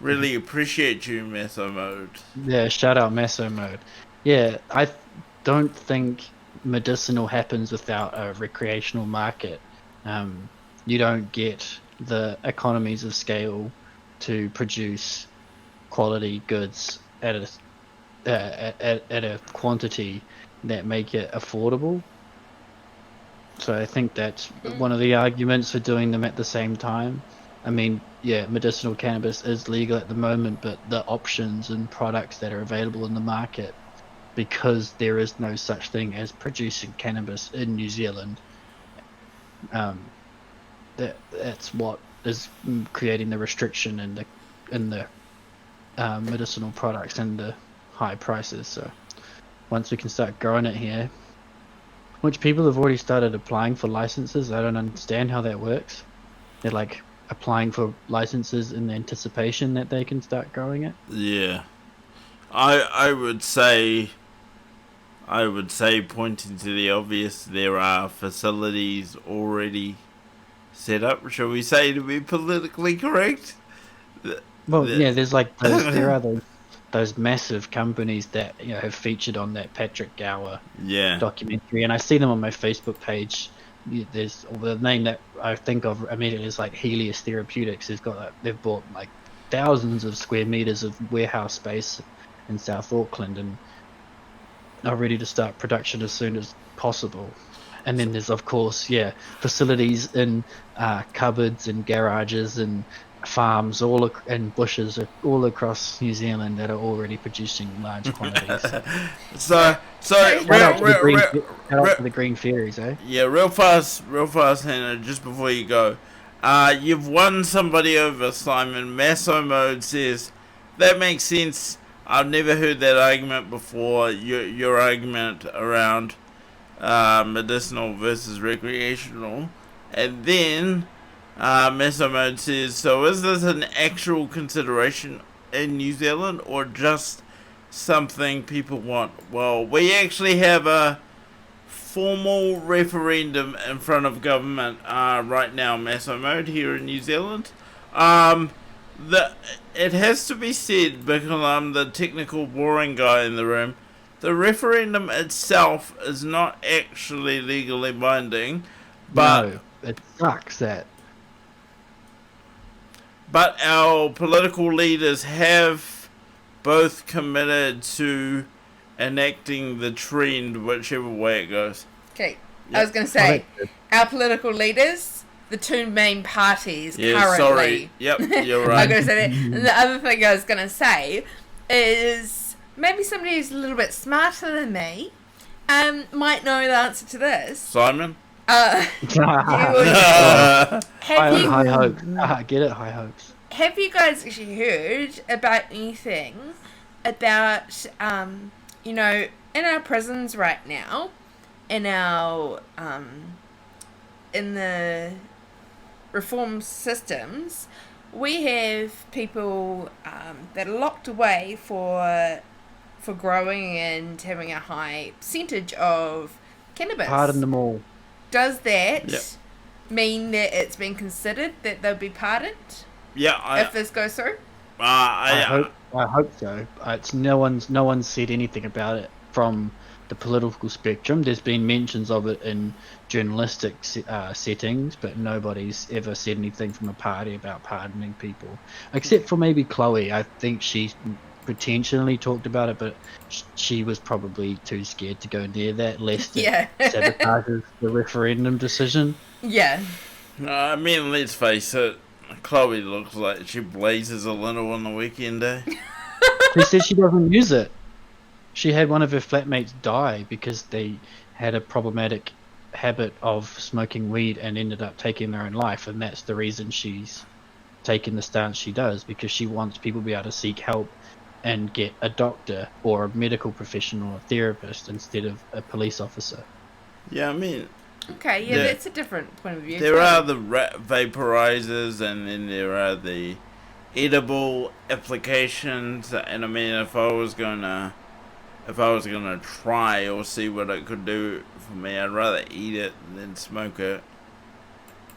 Really appreciate you, Meso Mode. Yeah, shout out Meso Mode. Yeah, I don't think medicinal happens without a recreational market. You don't get the economies of scale to produce quality goods at a quantity that make it affordable. So I think that's one of the arguments for doing them at the same time. I mean, yeah, medicinal cannabis is legal at the moment, but the options and products that are available in the market, because there is no such thing as producing cannabis in New Zealand, that's what is creating the restriction in the medicinal products and the high prices. So once we can start growing it here, which people have already started applying for licenses, I don't understand how that works. They're like applying for licenses in the anticipation that they can start growing it. Yeah, I would say, pointing to the obvious, there are facilities already set up, shall we say, to be politically correct. Well, yeah, there's like there are those massive companies that have featured on that Patrick Gower documentary, and I see them on my Facebook page. There's the name that I think of immediately is like Helios Therapeutics. They've bought like thousands of square meters of warehouse space in South Auckland and are ready to start production as soon as possible. And then there's, of course, facilities in cupboards and garages and farms and bushes all across New Zealand that are already producing large quantities. So shout out to the green fairies, eh? Yeah, real fast, Hannah, just before you go. You've won somebody over, Simon. Meso Mode says, that makes sense. I've never heard that argument before. Your argument around medicinal versus recreational. And then Meso Mode says, so is this an actual consideration in New Zealand or just something people want? Well, we actually have a formal referendum in front of government right now, Meso Mode, here in New Zealand. It has to be said, because I'm the technical boring guy in the room, the referendum itself is not actually legally binding, but No, it sucks that. but our political leaders have both committed to enacting the trend, whichever way it goes. Okay, Yep. I was going to say, that's good. our political leaders, the two main parties Yeah, currently. sorry. Yep, you're I'm right. going to say that. And the other thing I was going to say is maybe somebody who's a little bit smarter than me might know the answer to this. Simon? Have you High hopes. Get it? High hopes. Have you guys actually heard about anything about, in our prisons right now, in our, in the reform systems, we have people that are locked away for growing and having a high percentage of cannabis. Pardon them all. Does that Yep. mean that it's been considered that they'll be pardoned Yeah, if this goes through? I hope so. It's no one's said anything about it from the political spectrum. There's been mentions of it in journalistic settings, but nobody's ever said anything from a party about pardoning people, except for maybe Chloe. I think she potentially talked about it, but she was probably too scared to go near that, lest it Yeah. sabotages the referendum decision. Yeah. I mean, let's face it, Chloe looks like she blazes a little on the weekend, eh? She says she doesn't use it. She had one of her flatmates die because they had a problematic habit of smoking weed and ended up taking their own life, and that's the reason she's taken the stance she does, because she wants people to be able to seek help and get a doctor or a medical professional, a therapist, instead of a police officer. Yeah, I mean, Okay, yeah, Yeah. that's a different point of view. there too. are the vaporizers, and then there are the edible applications. And I mean, if I was gonna try or see what it could do for me, I'd rather eat it than smoke it.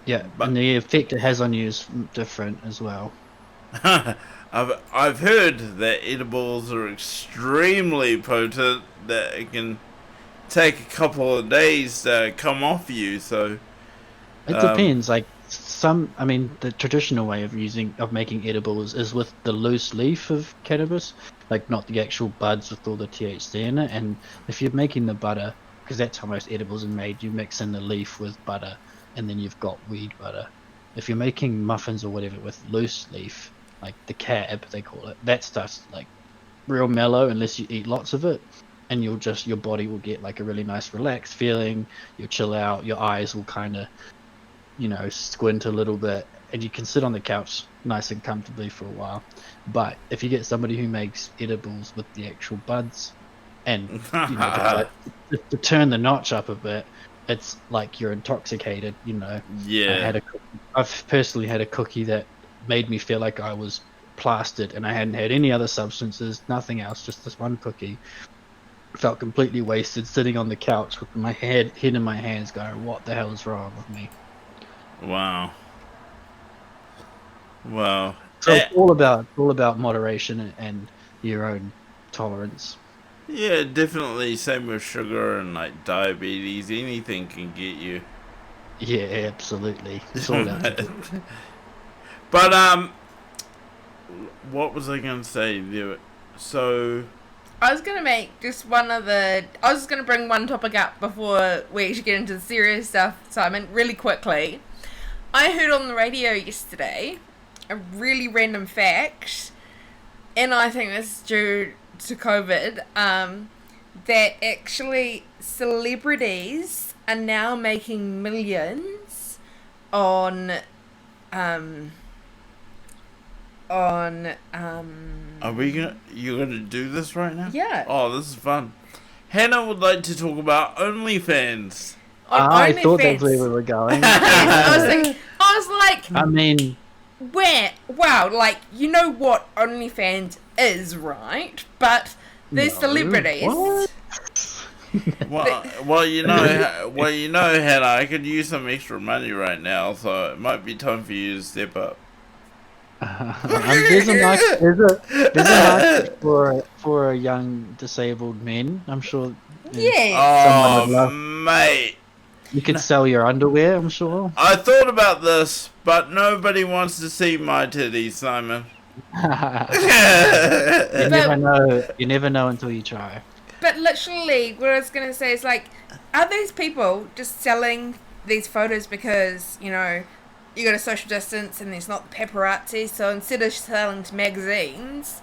Yeah, But- and the effect it has on you is different as well. I've heard that edibles are extremely potent, that it can take a couple of days to come off you. So It depends. Like the traditional way of making edibles is with the loose leaf of cannabis, like not the actual buds with all the THC in it. And if you're making the butter, because that's how most edibles are made, you mix in the leaf with butter, and then you've got weed butter. If you're making muffins or whatever with loose leaf, like the cab they call it, that stuff's like real mellow unless you eat lots of it, and your body will get like a really nice relaxed feeling. You'll chill out, your eyes will kind of squint a little bit, and you can sit on the couch nice and comfortably for a while. But if you get somebody who makes edibles with the actual buds, and to turn the notch up a bit, it's like you're intoxicated. yeah, I've personally had a cookie that made me feel like I was plastered, and I hadn't had any other substances, nothing else, just this one cookie. Felt completely wasted, sitting on the couch with my head in my hands, going, "What the hell is wrong with me?" wow. So it's all about moderation and your own tolerance. Yeah, definitely. Same with sugar and like diabetes. Anything can get you. Yeah, absolutely. It's all about But what was I gonna say there? So I was going to make just I was just going to bring one topic up before we actually get into the serious stuff, Simon, really quickly. I heard on the radio yesterday a really random fact, and I think this is due to COVID, that actually celebrities are now making millions on you're gonna do this right now? Yeah. Oh, this is fun. Hannah would like to talk about OnlyFans. I thought OnlyFans. that's where we were going. Yes, I was like, I mean, where? Wow, like, you know what OnlyFans is, right? But they're No. celebrities. What? Well, you know, Hannah, I could use some extra money right now, so it might be time for you to step up. There's a market. There's a market for young disabled men. I'm sure Yes. someone would Oh, love. mate. You could sell your underwear. I'm sure. I thought about this, but nobody wants to see my titties, Simon. You never know. You never know until you try. But literally, what I was going to say is like, are these people just selling these photos because, you know, you got a social distance and there's not the paparazzi, so instead of selling to magazines,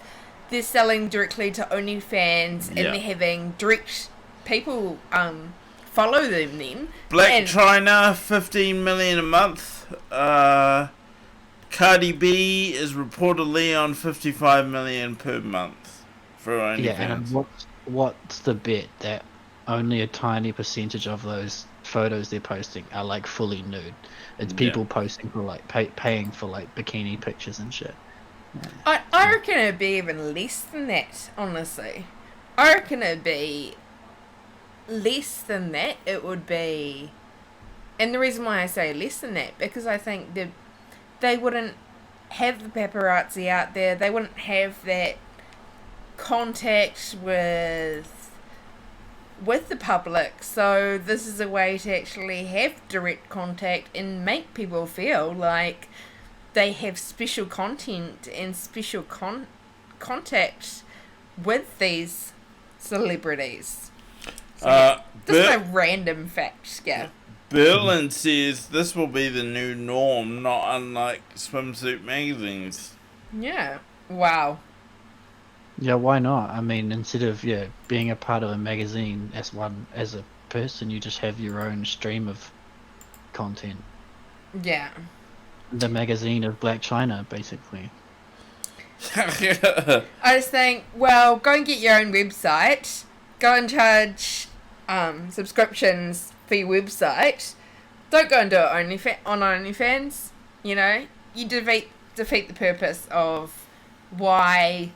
they're selling directly to OnlyFans and Yeah. they're having direct people follow them then. Black And- China, 15 million a month. Cardi B is reportedly on 55 million per month for OnlyFans. Yeah, and what's the bet that only a tiny percentage of those photos they're posting are like fully nude? It's people posting for like paying for like bikini pictures and shit. I reckon it'd be even less than that, honestly. I reckon it'd be less than that. It would be... And the reason why I say less than that, because I think they wouldn't have the paparazzi out there. They wouldn't have that contact with the public. So this is a way to actually have direct contact and make people feel like they have special content and special contact with these celebrities. So just a random fact, yeah. Berlin says this will be the new norm, not unlike swimsuit magazines. Yeah. Wow. Yeah, why not? I mean, instead of being a part of a magazine as a person, you just have your own stream of content. Yeah. The magazine of Black China, basically. I just think, well, go and get your own website. Go and charge subscriptions for your website. Don't go and do it on OnlyFans. You know, you defeat the purpose of why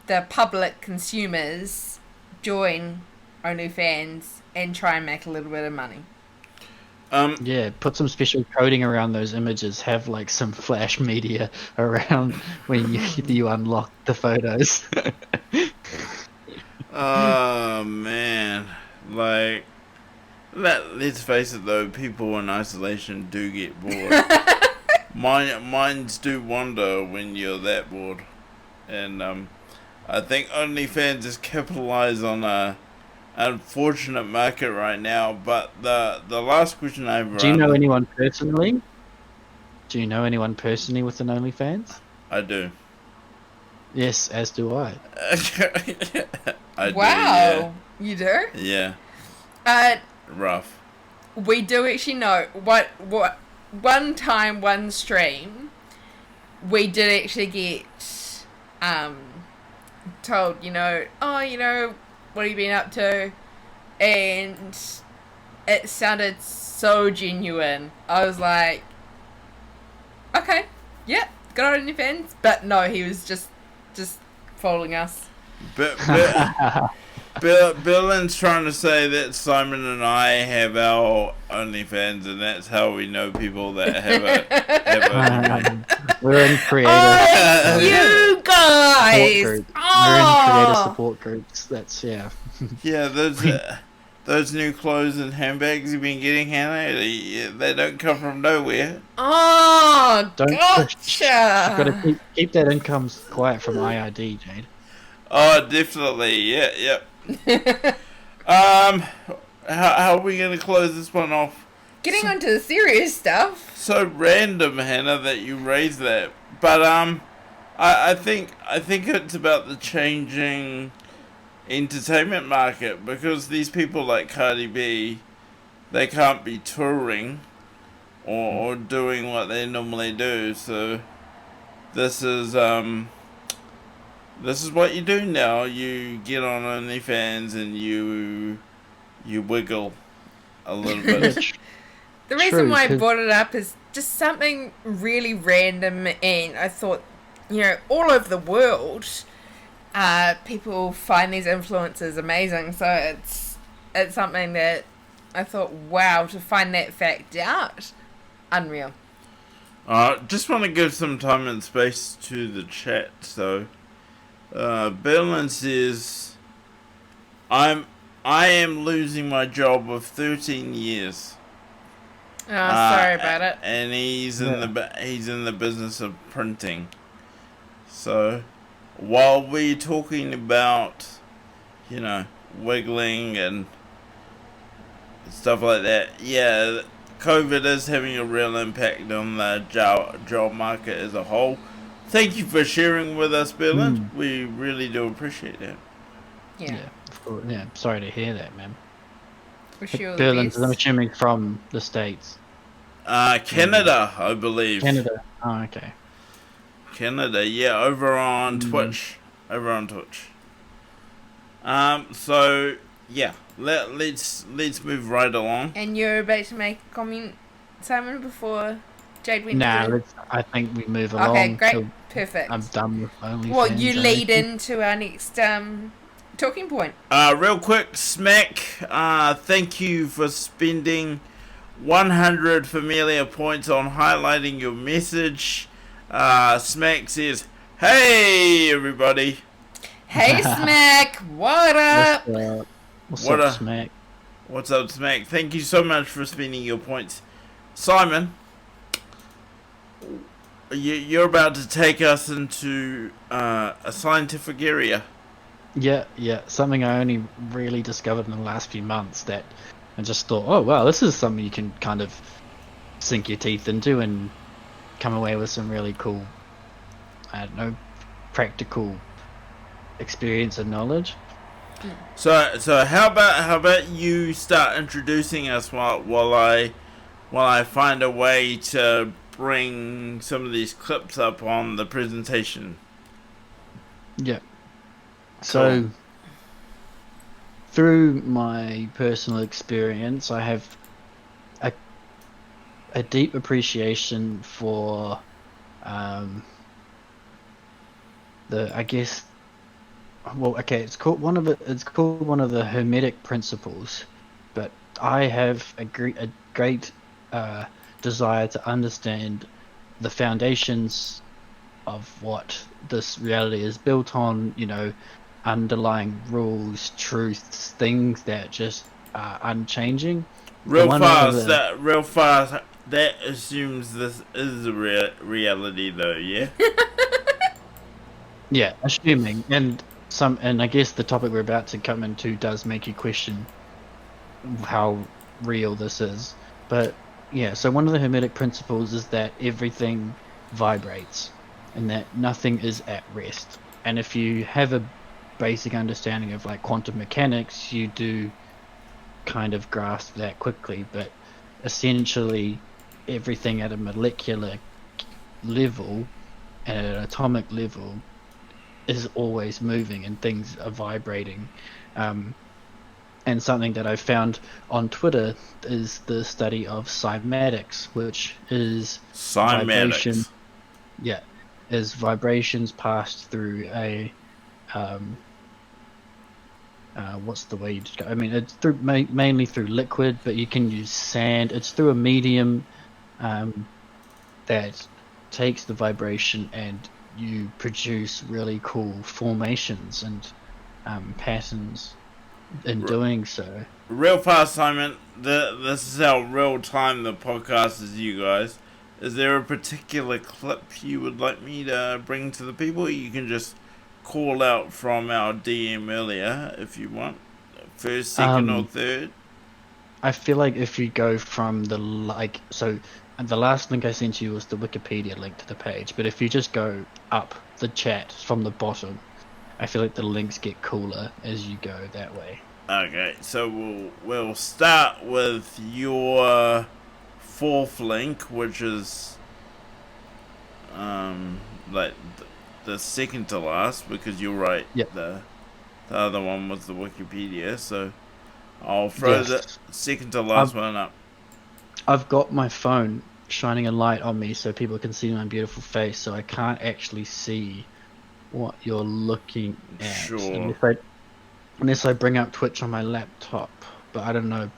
the public consumers join OnlyFans and try and make a little bit of money. Yeah, put some special coding around those images. Have like some flash media around when you unlock the photos. Oh man, like let's face it though, people in isolation do get bored. Minds do wander when you're that bored, and I think OnlyFans is capitalized on a unfortunate market right now. But the last question I have. Do you know anyone personally? Do you know anyone personally with an OnlyFans? I do. Yes, as do I. I Wow, you do? do, yeah. Rough. We do actually know what one time, one stream, we did actually get told, you know, what have you been up to? And it sounded so genuine. I was like, okay, yep, got on your fans. But no, he was just following us. Berlin's trying to say that Simon and I have our OnlyFans, and that's how we know people that have OnlyFans. We're in creative. Oh, you guys! We're in creative Oh, support groups. That's Yeah, those new clothes and handbags you've been getting, Hannah, they don't come from nowhere. oh, Don't gotcha. You've got to keep that income quiet from IID, Jade. Oh, definitely, yep. How are we gonna close this one off? Getting onto the serious stuff. So random, Hannah, that you raised that. But I think it's about the changing entertainment market, because these people like Cardi B, they can't be touring or doing what they normally do. So this is what you do now. You get on OnlyFans and you wiggle a little bit. The reason True, why I 'cause- brought it up is just something really random, and I thought, all over the world, people find these influencers amazing. So it's something that I thought, wow, to find that fact out, unreal. Just want to give some time and space to the chat. So, Berlin says, I am losing my job of 13 years. Oh, sorry about it. And he's in the business of printing. So, while we're talking about, wiggling and stuff like that, yeah, COVID is having a real impact on the job market as a whole. Thank you for sharing with us, Berlin. We really do appreciate that. Yeah. Of course. Yeah, sorry to hear that, man. Wish you all the Berlin's, best. I'm assuming, from the States. Canada, I believe. Canada. Oh, okay. Canada, yeah, over on Twitch. So yeah, let's move right along. And you're about to make a comment, Simon, before Jade went Nah, to... I think we move along. Okay, great. till Perfect. I'm done with OnlyFans. Well, you lead into our next talking point. Real quick, Smack, thank you for spending 100 familiar points on highlighting your message. Smack says, "Hey everybody." Hey Smack, what up? What's up, Smack? What's up, Smack? Thank you so much for spending your points. Simon, you're about to take us into a scientific area. Yeah, something I only really discovered in the last few months that I just thought, oh wow, this is something you can kind of sink your teeth into and come away with some really cool, I don't know, practical experience and knowledge. So how about you start introducing us while I find a way to bring some of these clips up on the presentation. Yeah. So, through my personal experience, I have a deep appreciation for it's called one of the Hermetic principles, but I have a great desire to understand the foundations of what this reality is built on, underlying rules, truths, things that just are unchanging. Real fast, that assumes this is a reality though, yeah? Yeah, assuming. And I guess the topic we're about to come into does make you question how real this is. But yeah, so one of the Hermetic principles is that everything vibrates and that nothing is at rest. And if you have a basic understanding of like quantum mechanics, you do kind of grasp that quickly. But essentially everything at a molecular level and at an atomic level is always moving and things are vibrating. And something that I found on Twitter is the study of cymatics, which is vibration. Yeah, is vibrations passed through a what's the way you describe? I mean, it's through mainly through liquid, but you can use sand. It's through a medium that takes the vibration and you produce really cool formations and patterns in doing so. Real fast, Simon. This is how real time the podcast is, you guys. Is there a particular clip you would like me to bring to the people? You can just call out from our DM earlier if you want. First, second, or third. I feel like if you go from the the last link I sent you was the Wikipedia link to the page, but if you just go up the chat from the bottom, I feel like the links get cooler as you go that way. Okay, so we'll start with your fourth link, which is like the second to last, because you're right. Yep. The other one was the Wikipedia, so I'll throw the second to last one up. I've got my phone shining a light on me so people can see my beautiful face, so I can't actually see what you're looking at. Sure. Unless I bring up Twitch on my laptop, but I don't know.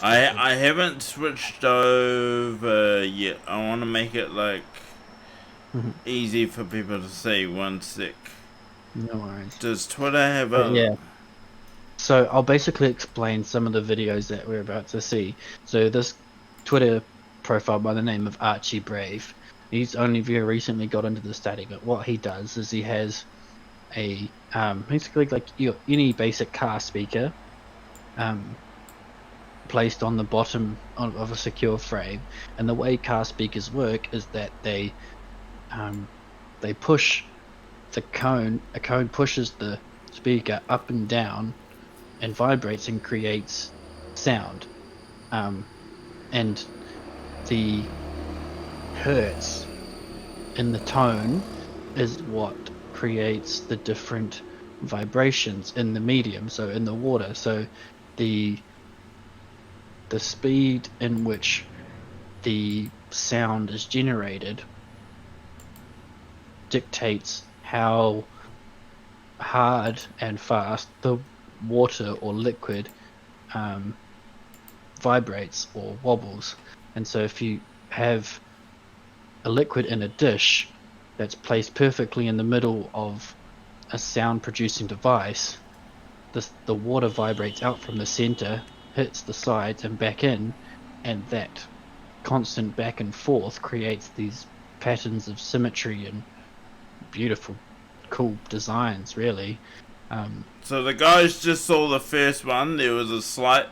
I haven't switched over yet. I want to make it like Mhm. easy for people to see. One sec. No worries. Does Twitter have But a? yeah. So I'll basically explain some of the videos that we're about to see. So this Twitter profile by the name of Archie Brave, he's only very recently got into the study, but what he does is he has a basically like any basic car speaker um, placed on the bottom of a secure frame, and the way car speakers work is that they push the cone. A cone pushes the speaker up and down and vibrates and creates sound. And the hertz in the tone is what creates the different vibrations in the medium, so in the water. So the the speed in which the sound is generated dictates how hard and fast the water or liquid um, vibrates or wobbles. And so if you have a liquid in a dish that's placed perfectly in the middle of a sound producing device, the water vibrates out from the center, hits the sides and back in, and that constant back and forth creates these patterns of symmetry and beautiful, cool designs, really. So the guys just saw the first one. There was a slight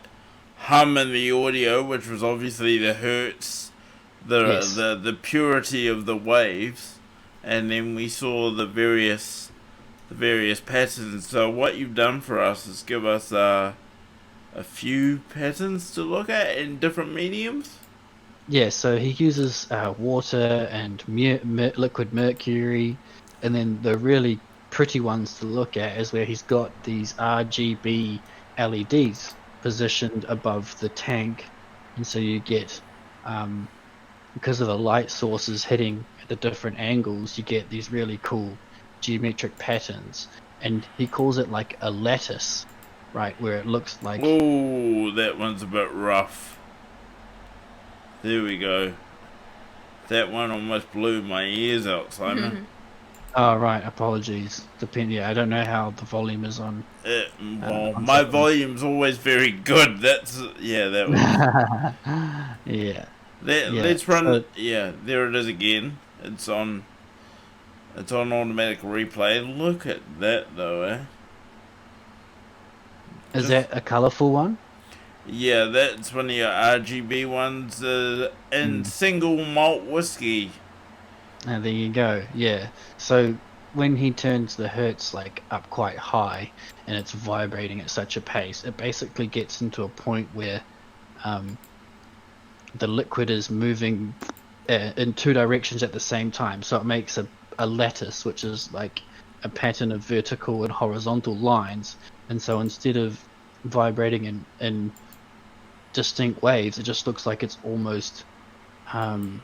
hum in the audio, which was obviously the hertz, Yes. the purity of the waves, and then we saw the various patterns. So what you've done for us is give us a few patterns to look at in different mediums. Yeah, so he uses water and liquid mercury, and then the really pretty ones to look at is where he's got these RGB LEDs positioned above the tank, and so you get, because of the light sources hitting at the different angles, you get these really cool geometric patterns, and he calls it like a lattice, right, where it looks like. Oh, that one's a bit rough. There we go. That one almost blew my ears out, Simon. Oh, right. Apologies. Yeah, I don't know how the volume is on. Well, On my something. volume's always very good. That's yeah. That was. Yeah, yeah. Let's run. So Yeah, there it is again. It's on. It's on automatic replay. Look at that though, eh? is Just that a colorful one? yeah, that's one of your RGB ones. In Mm. single malt whiskey. There you go. Yeah. So when he turns the hertz like up quite high and it's vibrating at such a pace, it basically gets into a point where um, the liquid is moving in two directions at the same time. So it makes a lattice, which is like a pattern of vertical and horizontal lines. And so instead of vibrating in distinct waves, it just looks like it's almost um,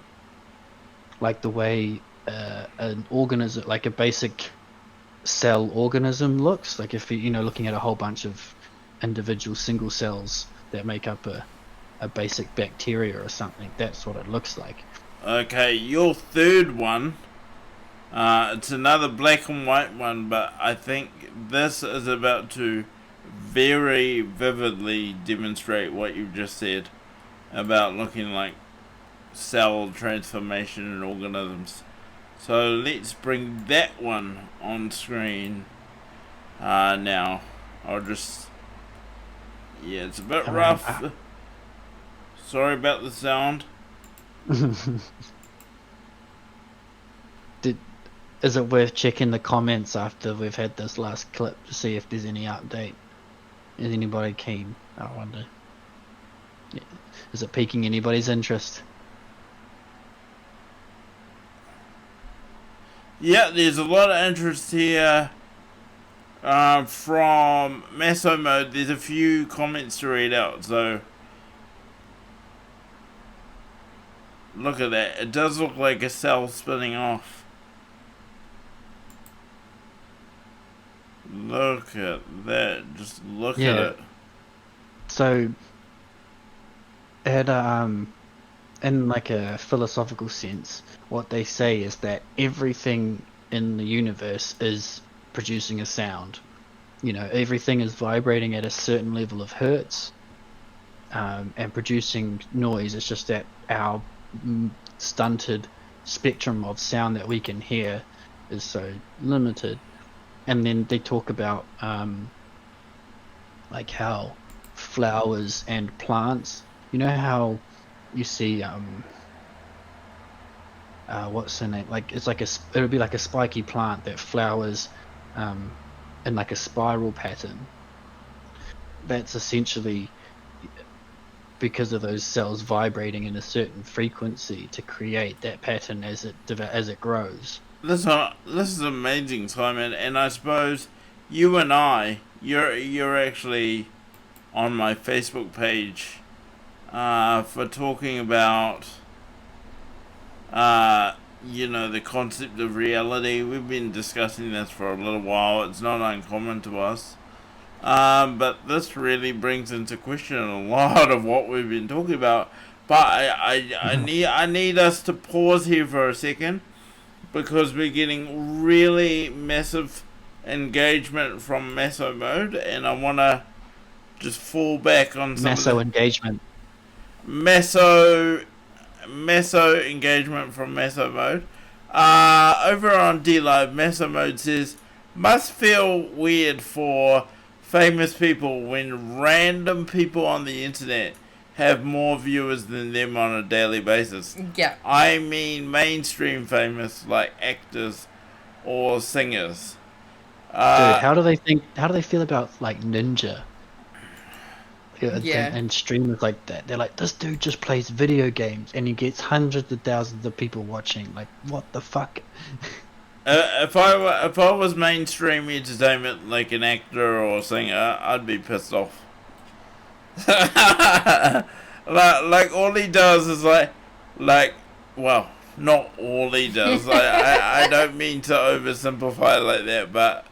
like the way an organism, like a basic cell organism looks. Like if you looking at a whole bunch of individual single cells that make up a basic bacteria or something, that's what it looks like. Okay, your third one. It's another black and white one, but I think this is about to very vividly demonstrate what you've just said about looking like cell transformation in organisms. So let's bring that one on screen now. I'll just. Yeah, it's a bit I mean, rough. Sorry about the sound. did is it worth checking the comments after we've had this last clip to see if there's any update? Is anybody keen? I wonder. Yeah. Is it piquing anybody's interest? Yeah, there's a lot of interest here from Masso Mode. There's a few comments to read out, so look at that. It does look like a cell spinning off. Look at that. Just look at Yeah. it. So And in like a philosophical sense, what they say is that everything in the universe is producing a sound. You know, everything is vibrating at a certain level of hertz, and producing noise. It's just that our stunted spectrum of sound that we can hear is so limited. And then they talk about like how flowers and plants, you know how you see what's the name, like it's like it'll be like a spiky plant that flowers in like a spiral pattern. That's essentially because of those cells vibrating in a certain frequency to create that pattern as it grows. This is amazing, Simon. And I suppose you and you're actually on my Facebook page for talking about the concept of reality. We've been discussing this for a little while. It's not uncommon to us. But this really brings into question a lot of what we've been talking about. But I need us to pause here for a second because we're getting really massive engagement from Meso Mode, and I want to just fall back on some Meso engagement. Meso engagement from Meso Mode. Over on D Live, Meso Mode says, must feel weird for famous people when random people on the internet have more viewers than them on a daily basis. Yeah. I mean mainstream famous like actors or singers. Dude, how do they feel about like Ninja? Yeah. And streamers like that. They're like, this dude just plays video games and he gets hundreds of thousands of people watching. Like, what the fuck? If I was mainstream entertainment like an actor or singer, I'd be pissed off. like all he does is well, not all he does. I don't mean to oversimplify it like that, but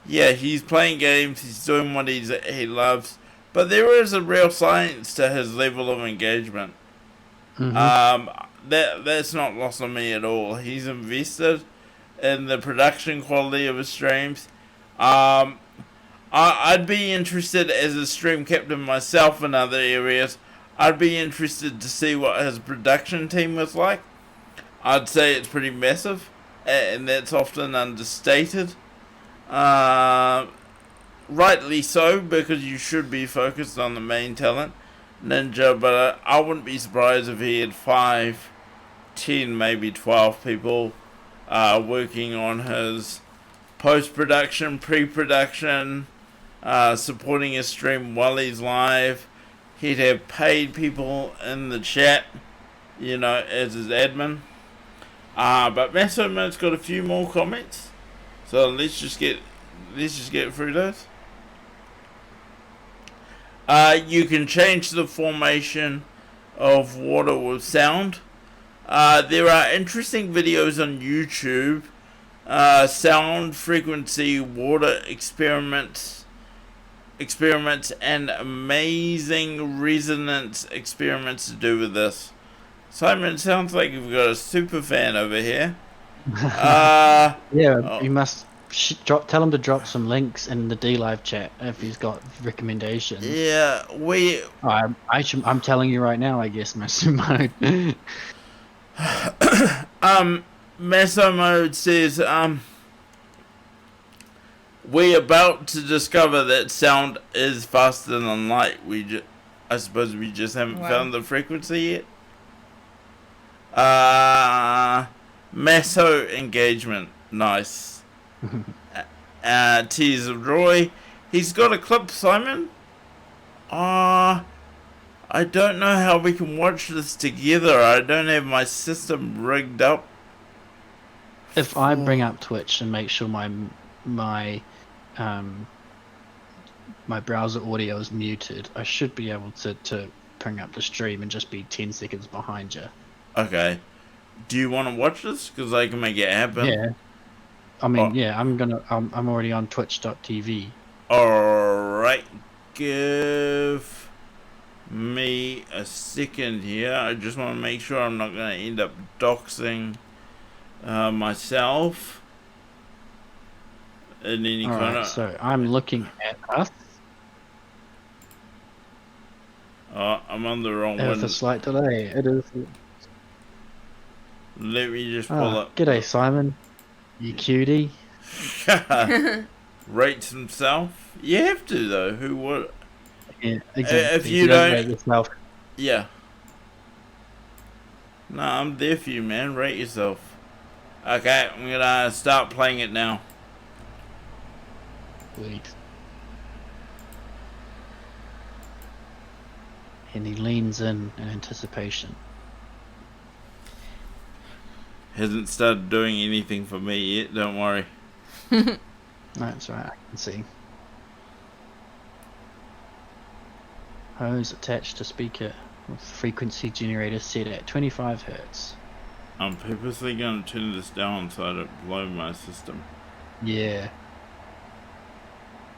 yeah, he's playing games, he's doing what he loves, but there is a real science to his level of engagement. Mm-hmm. That's not lost on me at all. He's invested in the production quality of his streams. I'd be interested as a stream captain myself in other areas. I'd be interested to see what his production team was like. I'd say it's pretty massive, and that's often understated. Rightly so, because you should be focused on the main talent, Ninja, but I wouldn't be surprised if he had 5, 10, maybe 12 people working on his post-production, pre-production, supporting his stream while he's live. He'd have paid people in the chat, as his admin. But Massomo's got a few more comments, so let's just get through those. You can change the formation of water with sound. There are interesting videos on YouTube. Sound frequency water experiments and amazing resonance experiments to do with this. Simon, it sounds like you've got a super fan over here. You must tell him to drop some links in the D Live chat if he's got recommendations. Yeah, I'm telling you right now, I guess, Meso Mode. Meso Mode says, we're about to discover that sound is faster than light. I suppose we just haven't found the frequency yet. Meso engagement, nice. Tears of Joy. He's got a clip, Simon. I don't know how we can watch this together. I don't have my system rigged up. If I bring up Twitch and make sure my browser audio is muted, I should be able to bring up the stream and just be 10 seconds behind you. Okay. Do you want to watch this? Because I can make it happen. Yeah. I mean, I'm already on twitch.tv. Alright. Give me a second here. I just want to make sure I'm not going to end up doxing myself in any kind Alright, of... so I'm looking at us. Oh, I'm on the wrong With one. a slight delay. It is. Let me just pull up. G'day, Simon. You cutie. Rates himself. You have to though. Who would? Yeah, exactly. If you don't don't, rate yourself. yeah. No, I'm there for you, man. Rate yourself. Okay, I'm gonna start playing it now. Sweet. And he leans in anticipation. Hasn't started doing anything for me yet. Don't worry. That's right, I can see. Hose attached to speaker with frequency generator set at 25 Hz. I'm purposely gonna turn this down so I don't blow my system. Yeah.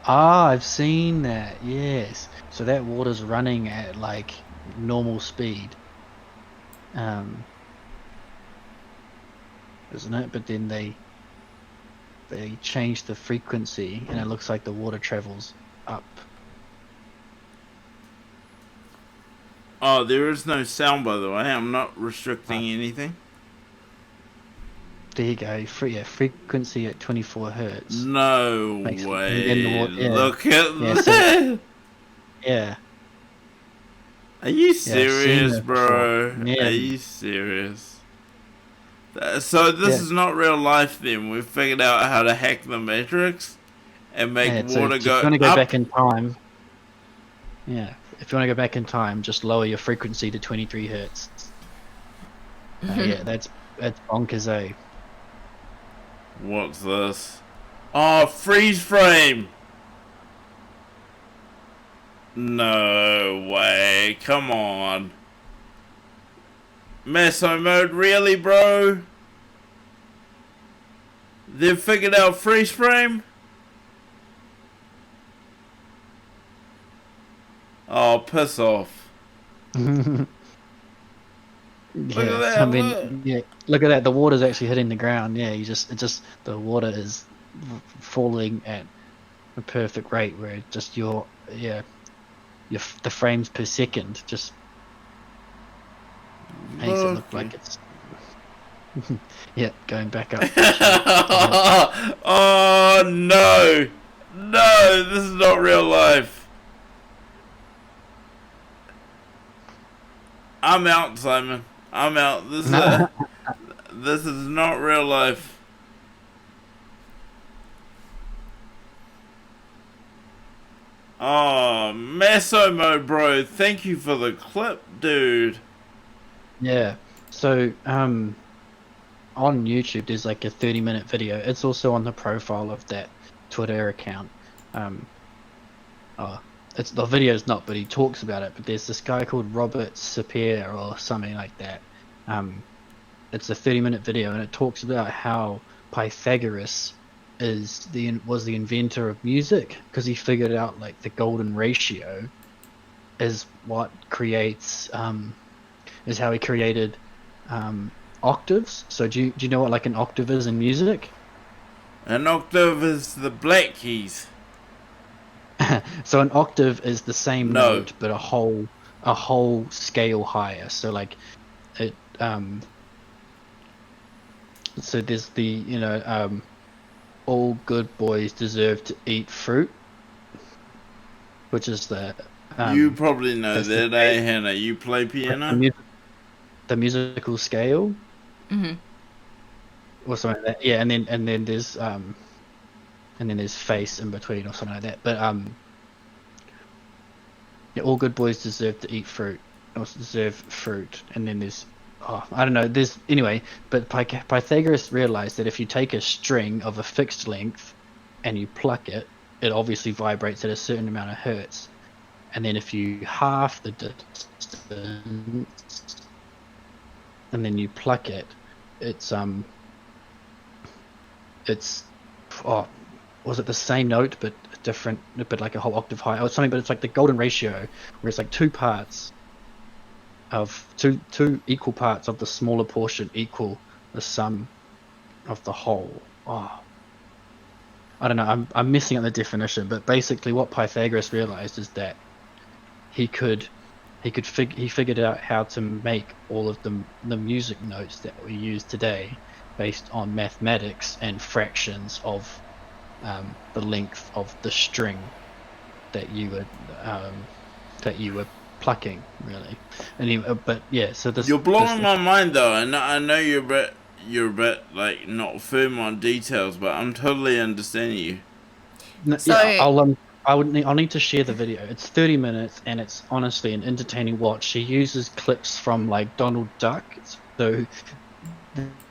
Ah, I've seen that, yes. So that water's running at like normal speed. Isn't it? But then they change the frequency and it looks like the water travels up. Oh, there is no sound, by the way. I'm not restricting anything. There you go. Frequency at 24 Hz. No Makes way. yeah. Look at Yeah, that. Yeah. Are you I've seen serious, that bro? before. Yeah. Are you serious? So this is not real life then. We've figured out how to hack the Matrix and make water if go you want to go up. back in time, if you want to go back in time, just lower your frequency to 23 Hz. Yeah, that's bonkers, eh? What's this? Oh, freeze frame! No way. Come on. Meso mode, really, bro? They've figured out freeze frame? Oh, piss off. Yeah, Look at that, I mean, yeah, look at that. The water's actually hitting the ground. Yeah, the water is falling at a perfect rate where it just the frames per second just makes it look like it's going back up. Oh no, this is not real life. I'm out, Simon. I'm out. This is not real life. Oh, Meso mode, bro. Thank you for the clip, dude. Yeah. So on YouTube there's like a 30-minute video. It's also on the profile of that Twitter account. It's the video's not, but he talks about it. But there's this guy called Robert Sapir or something like that. It's a 30-minute video, and it talks about how Pythagoras was the inventor of music, because he figured out like the golden ratio is what creates is how he created octaves. So do you know what like an octave is in music? An octave is the black keys. So an octave is the same No. note, but a whole scale higher. So like it so there's the all good boys deserve to eat fruit, which is the You probably know that's that, the- eh, Hannah? You play piano? the musical scale. Mhm. Or something like that. Yeah, and then there's face in between or something like that. But all good boys deserve to eat fruit, or deserve fruit. And then there's I don't know. But Pythagoras realized that if you take a string of a fixed length and you pluck it, it obviously vibrates at a certain amount of hertz. And then if you half the distance and then you pluck it, it's was it the same note, but different, but like a whole octave high or something. But it's like the golden ratio, where it's like two equal parts of the smaller portion equal the sum of the whole. Oh, I don't know. I'm messing up the definition, but basically, what Pythagoras realized is that he figured out how to make all of the music notes that we use today based on mathematics and fractions of the length of the string that you were plucking, really. Anyway, but yeah, so You're blowing my mind though, and I know you're a bit like not firm on details, but I'm totally understanding you. So- yeah, I'll need to share the video. It's 30 minutes, and it's honestly an entertaining watch. She uses clips from like Donald Duck. So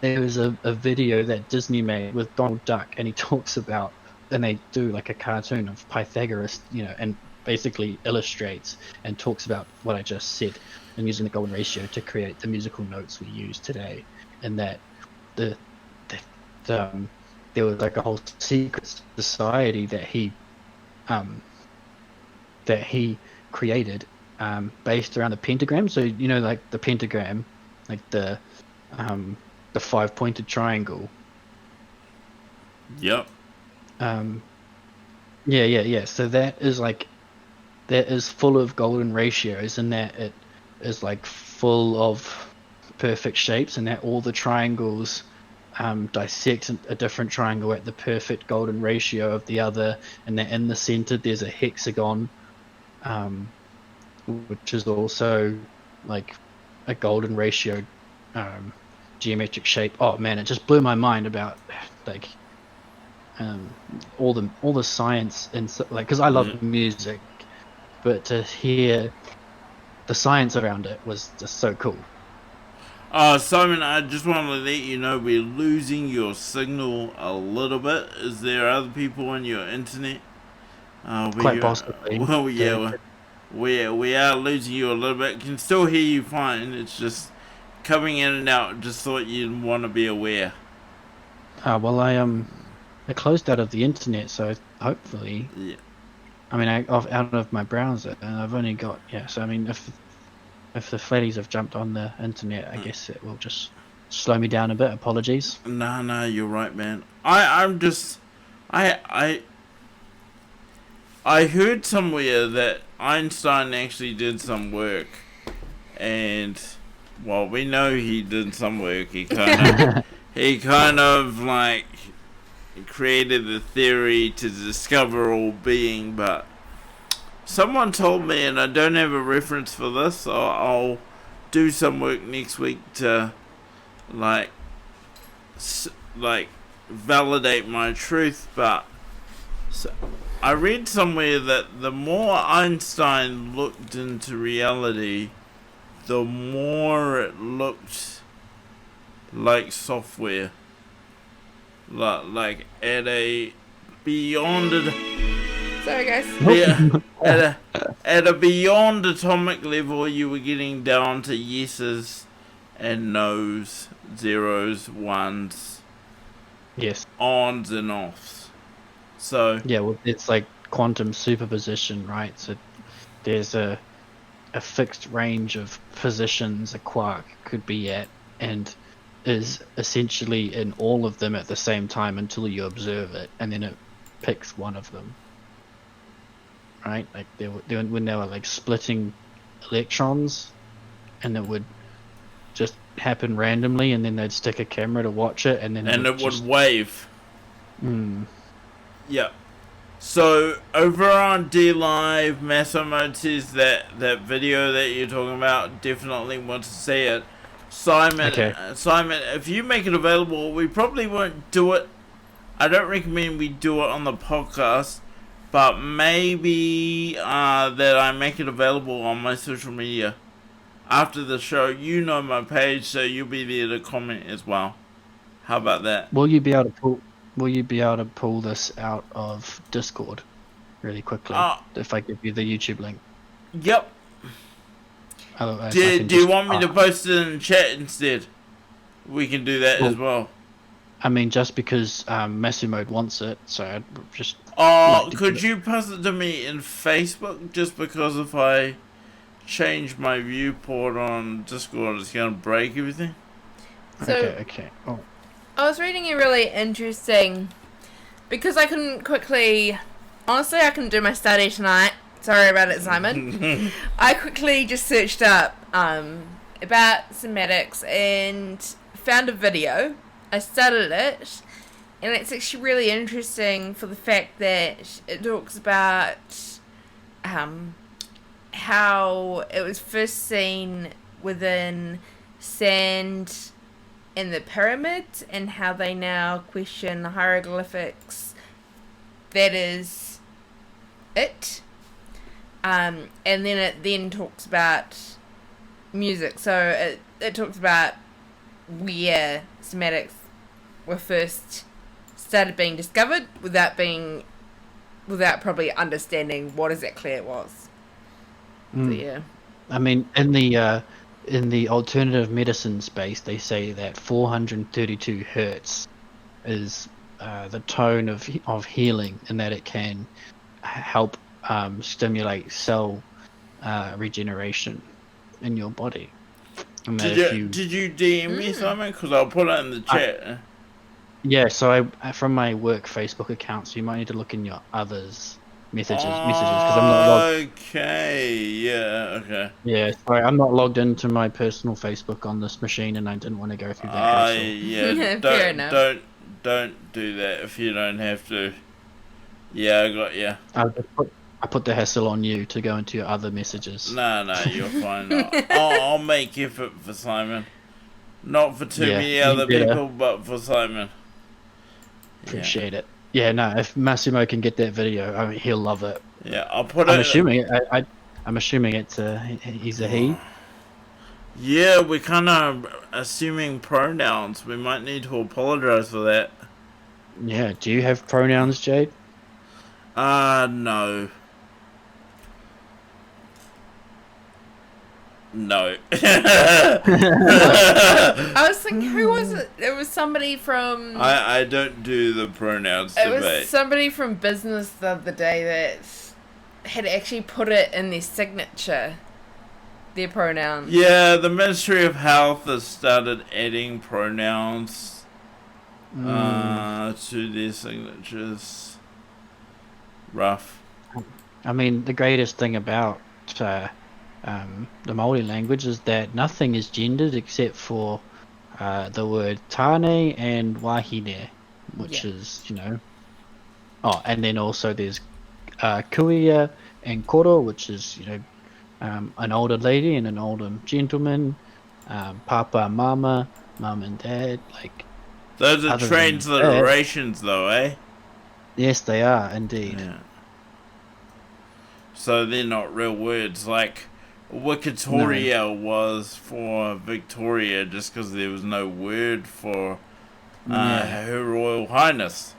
there was a video that Disney made with Donald Duck, and he talks about, and they do like a cartoon of Pythagoras, and basically illustrates and talks about what I just said, and using the golden ratio to create the musical notes we use today, and that there was like a whole secret society that he created based around the pentagram. So like the pentagram, like the 5-pointed triangle. Yep. Yeah. So that is full of golden ratios, and that it is like full of perfect shapes, and that all the triangles dissect a different triangle at the perfect golden ratio of the other, and that in the center there's a hexagon, which is also like a golden ratio geometric shape. Oh man, it just blew my mind about like all the science and like, because I love music, but to hear the science around it was just so cool. Simon, I just want to let you know we're losing your signal a little bit. Is there other people on your internet? Quite possibly. Well, yeah, we are losing you a little bit. Can still hear you fine. It's just coming in and out. Just thought you'd want to be aware. Well, I closed out of the internet, so hopefully. Yeah. I mean, out of my browser, and I've only got So I mean, if the flatties have jumped on the internet, I guess it will just slow me down a bit. Apologies. No, you're right, man. I'm just I heard somewhere that Einstein actually did some work, and well, we know he did some work. He kind of like created the theory to discover all being, but someone told me, and I don't have a reference for this, so I'll do some work next week to like validate my truth. But I read somewhere that the more Einstein looked into reality, the more it looked like software, like at a beyond it. Sorry, guys. Yeah, at a beyond atomic level, you were getting down to yeses and nos, zeros, ones, Yes. ons and offs. So Yeah, well, it's like quantum superposition, right? So there's a fixed range of positions a quark could be at, and is essentially in all of them at the same time until you observe it, and then it picks one of them. Right? Like when they were like splitting electrons, and it would just happen randomly, and then they'd stick a camera to watch it, and then it would wave. Mm. Yeah. So over on D Live, Masso Mode says that video that you're talking about, definitely want to see it. Simon, Okay. Simon, if you make it available, we probably won't do it. I don't recommend we do it on the podcast, but maybe that I make it available on my social media after the show. You know my page, so you'll be there to comment as well. How about that? Will you be able to pull this out of Discord really quickly if I give you the YouTube link? Yep. Otherwise, Do you want me to post it in the chat instead? We can do that as well. I mean, just because Massimo wants it, so I'd just Oh, Like, could you pass it to me in Facebook? Just because if I change my viewport on Discord, it's gonna break everything. So Okay. Oh, I was reading a really interesting, because I couldn't quickly, honestly, I couldn't do my study tonight. Sorry about it, Simon. I quickly just searched up about somatics and found a video. I studied it, and it's actually really interesting for the fact that it talks about how it was first seen within sand in the pyramids, and how they now question hieroglyphics. That is it. And then it then talks about music. So it talks about where somatics were first started being discovered without probably understanding what exactly it was. So yeah. I mean, in the alternative medicine space, they say that 432 hertz is the tone of healing, and that it can help stimulate cell regeneration in your body. And that Did you DM me something? Because I'll put it in the chat. Yeah, so I from my work Facebook account, so you might need to look in your others messages because I'm not logged. Okay, yeah, okay. Yeah, sorry, I'm not logged into my personal Facebook on this machine, and I didn't want to go through that hassle. Yeah, Fair enough. don't do that if you don't have to. Yeah, I got you. I put the hassle on you to go into your other messages. No, you're fine. I'll make effort for Simon. Not for too many other people, but for Simon. Appreciate it. Yeah, no, if Massimo can get that video, I mean, he'll love it. Yeah, I'll put it. I'm assuming it's he's a he. Yeah, we're kind of assuming pronouns. We might need to apologize for that. Yeah, do you have pronouns, Jade? No. No. I was thinking, who was it? It was somebody from... I don't do the pronouns It debate. was somebody from business the other day that had actually put it in their signature, their pronouns. Yeah, the Ministry of Health has started adding pronouns to their signatures. Rough. I mean, the greatest thing about the Māori language is that nothing is gendered except for the word tane and wahine, which is, Oh, and then also there's kuia and koro, which is, an older lady and an older gentleman, papa, mama, mum and dad, like... Those are transliterations, though, eh? Yes, they are, indeed. Yeah. So they're not real words, like... Wikitoria was for Victoria just because there was no word for Her Royal Highness.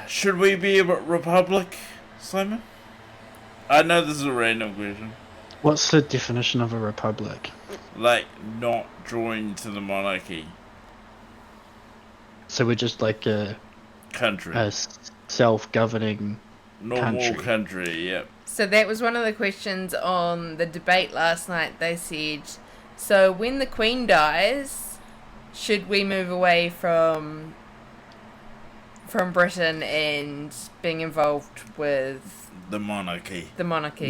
Should we be a republic, Simon? I know this is a random question. What's the definition of a republic? Like, not joined to the monarchy. So we're just like a self-governing normal country, yep. So that was one of the questions on the debate last night. They said, so when the Queen dies, should we move away from Britain and being involved with the monarchy?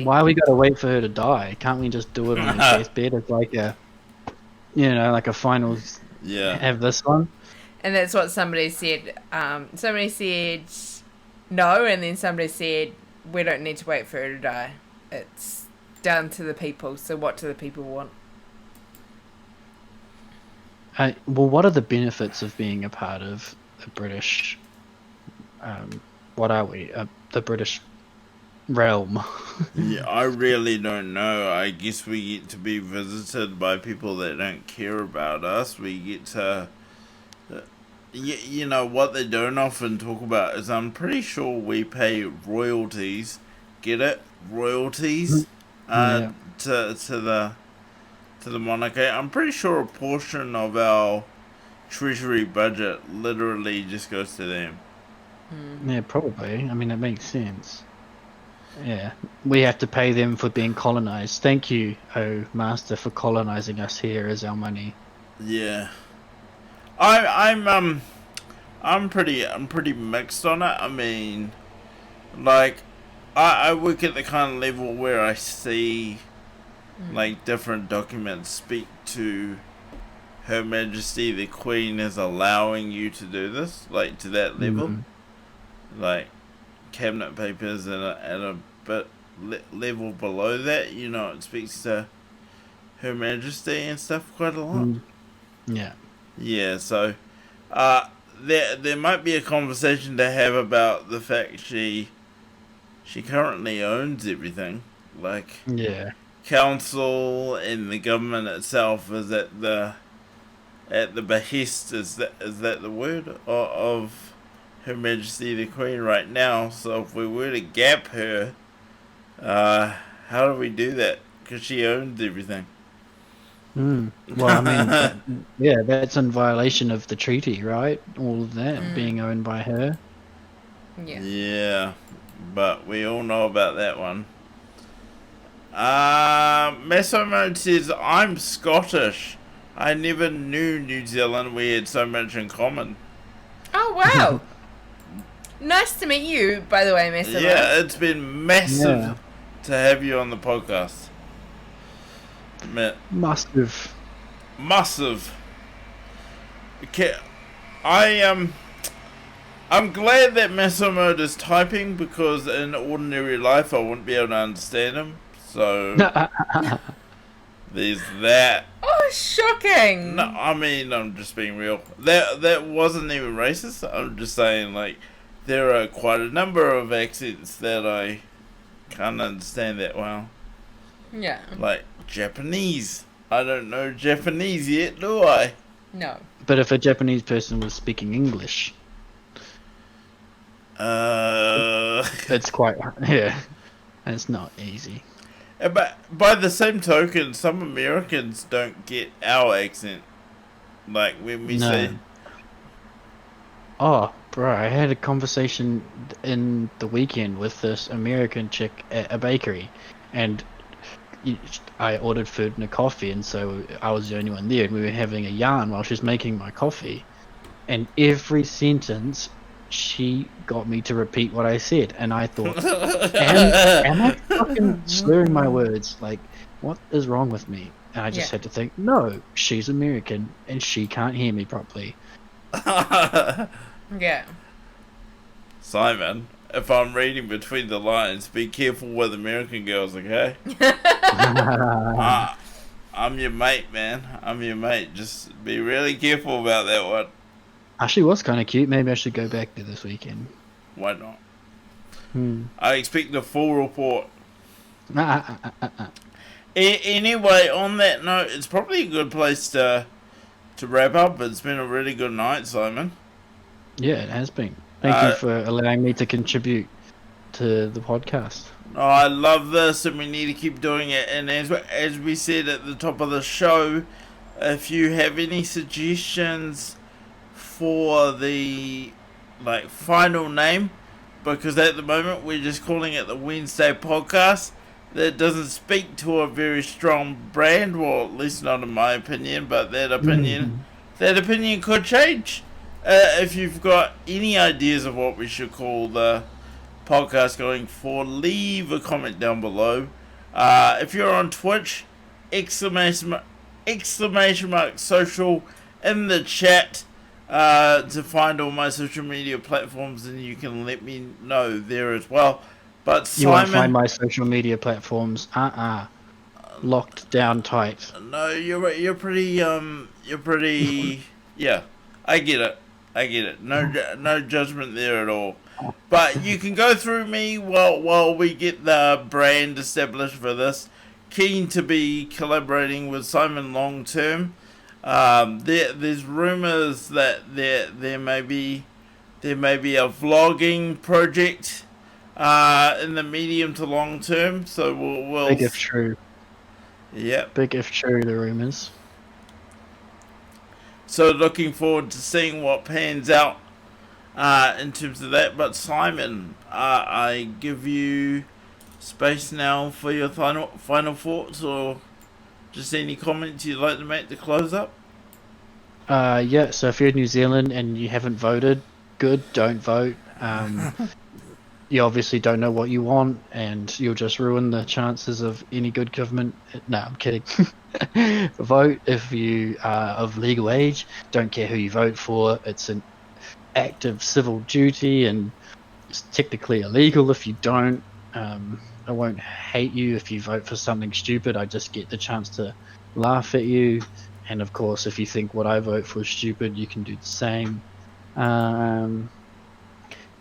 Why we gotta wait for her to die? Can't we just do it on her deathbed? It's like a, like a final. Yeah. Have this one. And that's what somebody said. Somebody said no, and then somebody said we don't need to wait for her to die. It's down to the people. So what do the people want? Well, what are the benefits of being a part of the British? What are we? The British realm. Yeah, I really don't know. I guess we get to be visited by people that don't care about us. We get to... what they don't often talk about is I'm pretty sure we pay royalties. Get it? Royalties? To the monarchy. I'm pretty sure a portion of our treasury budget literally just goes to them. Yeah, probably. I mean, it makes sense. Yeah, we have to pay them for being colonized. Thank you, oh master, for colonizing us here as our money. Yeah, I'm pretty mixed on it. I mean, like, I work at the kind of level where I see like different documents speak to Her Majesty the Queen is allowing you to do this, like to that level, like cabinet papers and at a bit level below that, you know, it speaks to Her Majesty and stuff quite a lot. Yeah. Yeah, so there might be a conversation to have about the fact she currently owns everything, like Yeah. council and the government itself is at the behest, is that the word, of Her Majesty the Queen right now. So if we were to gap her, how do we do that? Because she owns everything. Well, I mean, yeah, that's in violation of the treaty, right? All of that being owned by her. Yeah. Yeah, but we all know about that one. Mesomode says, I'm Scottish. I never knew New Zealand we had so much in common. Oh, wow. Nice to meet you, by the way, Mr. Yeah, it's been massive to have you on the podcast. Massive. Okay, I'm glad that Mesomode is typing, because in ordinary life I wouldn't be able to understand him. So there's that. Oh, shocking. No, I mean, I'm just being real. That wasn't even racist. I'm just saying, like, there are quite a number of accents that I can't understand that well. Yeah. Like Japanese. I don't know Japanese yet, do I? No. But if a Japanese person was speaking English, it's quite, it's not easy. But by the same token, some Americans don't get our accent. Like when we say, oh, bro, I had a conversation in the weekend with this American chick at a bakery, and I ordered food and a coffee, and so I was the only one there, and we were having a yarn while she was making my coffee, and every sentence she got me to repeat what I said, and I thought, am I fucking slurring my words? Like, what is wrong with me? And I just had to think, no, she's American, and she can't hear me properly. Yeah. Simon, if I'm reading between the lines, be careful with American girls, okay? I'm your mate, man. I'm your mate. Just be really careful about that one. She was kind of cute. Maybe I should go back there this weekend. Why not? I expect the full report. Anyway, on that note, it's probably a good place to wrap up. It's been a really good night, Simon. Yeah, it has been. Thank you for allowing me to contribute to the podcast. Oh, I love this, and we need to keep doing it. And as we said at the top of the show, if you have any suggestions for the final name, because at the moment we're just calling it the Wednesday Podcast, that doesn't speak to a very strong brand, well, at least not in my opinion, but that opinion could change. If you've got any ideas of what we should call the podcast going forward, leave a comment down below. If you're on Twitch, exclamation mark social in the chat to find all my social media platforms, and you can let me know there as well. But Simon, you won't find my social media platforms. Locked down tight. No, you're pretty yeah, I get it. No judgment there at all. But you can go through me while we get the brand established for this. Keen to be collaborating with Simon long term. There's rumors that there may be a vlogging project in the medium to long term. So we'll big if true. Yeah. Big if true, the rumors. So looking forward to seeing what pans out in terms of that. But Simon, I give you space now for your final thoughts, or just any comments you'd like to make to close up. Yeah, so if you're in New Zealand and you haven't voted, good, don't vote. You obviously don't know what you want, and you'll just ruin the chances of any good government. No, I'm kidding. Vote if you are of legal age. Don't care who you vote for. It's an act of civil duty, and it's technically illegal if you don't. I won't hate you if you vote for something stupid. I just get the chance to laugh at you. And of course, if you think what I vote for is stupid, you can do the same.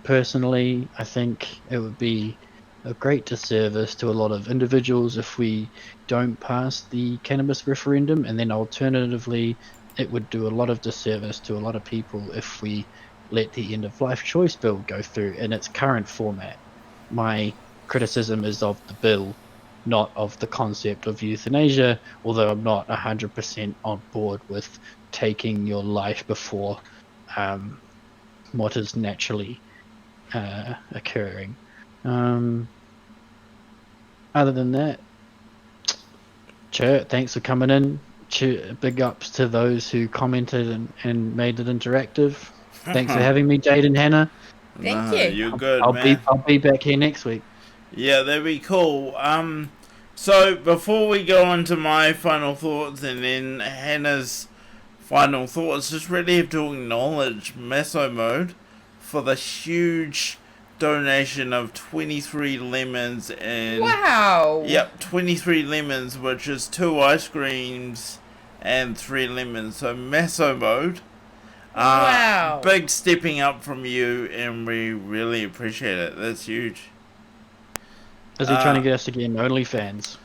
Personally, I think it would be a great disservice to a lot of individuals if we don't pass the cannabis referendum, and then alternatively, it would do a lot of disservice to a lot of people if we let the end of life choice bill go through in its current format. My criticism is of the bill, not of the concept of euthanasia, although I'm not 100% on board with taking your life before what is naturally occurring. Other than that, thanks for coming in. Big ups to those who commented and made it interactive. Thanks for having me, Jade and Hannah. Thank you. You're good, I'll man. be back here next week. Yeah, that'd be cool. So before we go into my final thoughts and then Hannah's final thoughts, just really have to acknowledge Meso Mode for the huge donation of 23 lemons and Wow. Yep, 23 lemons, which is 2 ice creams and 3 lemons. So Meso Mode. Wow. Big stepping up from you, and we really appreciate it. That's huge. Is he trying to get us to get in OnlyFans?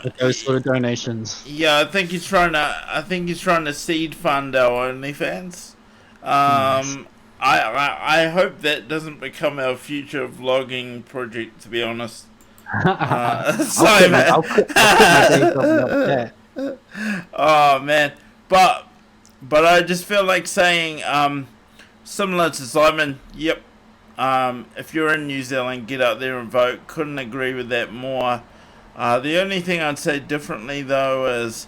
With those sort of donations. Yeah, I think he's trying to seed fund our OnlyFans. Nice. I hope that doesn't become our future vlogging project. To be honest, Simon. I'll put my days up with that. Oh man, but I just feel like saying similar to Simon. Yep. If you're in New Zealand, get out there and vote. Couldn't agree with that more. The only thing I'd say differently though is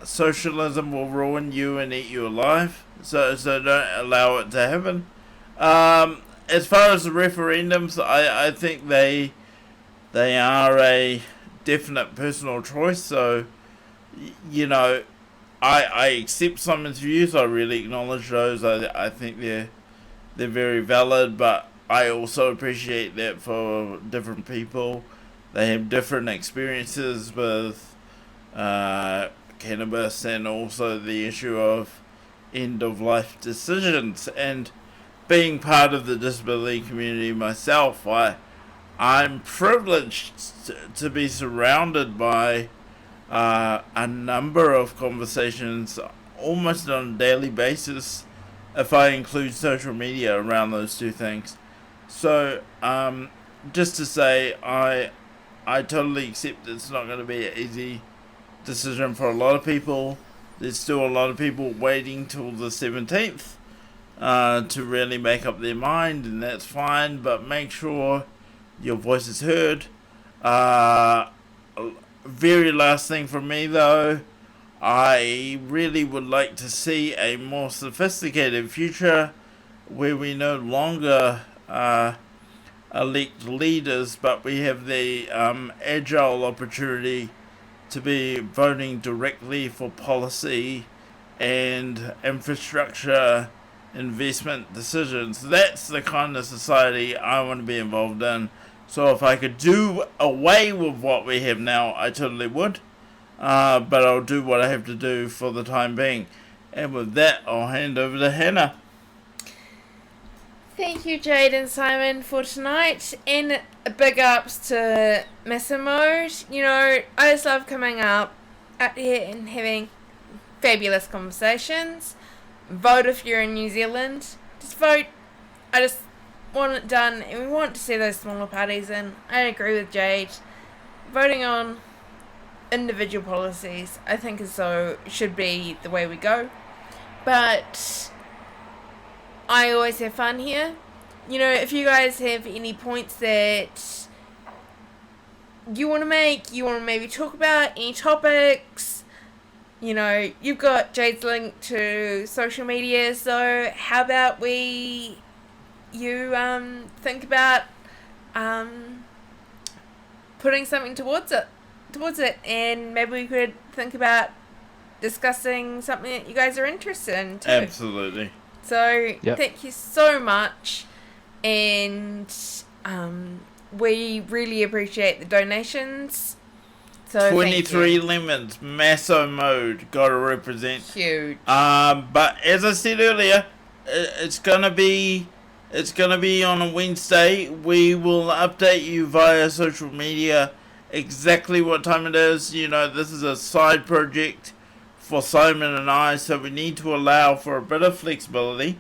socialism will ruin you and eat you alive. So don't allow it to happen. As far as the referendums, I think they are a definite personal choice. So you know, I accept Simon's views. I really acknowledge those. I think they're very valid, but I also appreciate that for different people, they have different experiences with cannabis and also the issue of end of life decisions. And being part of the disability community myself, I'm privileged to be surrounded by a number of conversations almost on a daily basis, if I include social media around those two things. So just to say, I totally accept it's not going to be an easy decision for a lot of people. There's still a lot of people waiting till the 17th to really make up their mind, and that's fine, but make sure your voice is heard. Very last thing from me though, I really would like to see a more sophisticated future where we no longer elect leaders, but we have the agile opportunity to be voting directly for policy and infrastructure investment decisions. That's the kind of society I want to be involved in. So if I could do away with what we have now, I totally would. But I'll do what I have to do for the time being. And with that, I'll hand over to Hannah. Thank you, Jade and Simon, for tonight. And big ups to Massimo. You know, I just love coming up out here and having fabulous conversations. Vote if you're in New Zealand. Just vote. I just want it done, and we want to see those smaller parties in. I agree with Jade. Voting on individual policies, I think should be the way we go. But I always have fun here. You know, if you guys have any points that you want to make, you want to maybe talk about, any topics, you know, you've got Jade's link to social media, so how about you think about putting something towards it, and maybe we could think about discussing something that you guys are interested in too. Absolutely. So Yep. Thank you so much, and we really appreciate the donations. So 23 lemons, Masso mode, gotta represent. huge. But as I said earlier, it's gonna be on a Wednesday. We will update you via social media exactly what time it is. You know, this is a side project for Simon and I, so we need to allow for a bit of flexibility.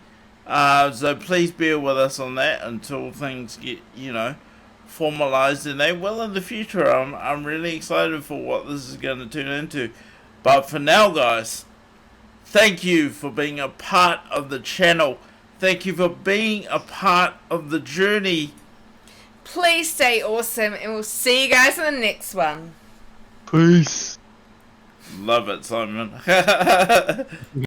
So please bear with us on that until things get, you know, formalized, and they will in the future. I'm really excited for what this is going to turn into. But for now, guys, thank you for being a part of the channel. Thank you for being a part of the journey. Please stay awesome, and we'll see you guys in the next one. Peace. Love it, Simon.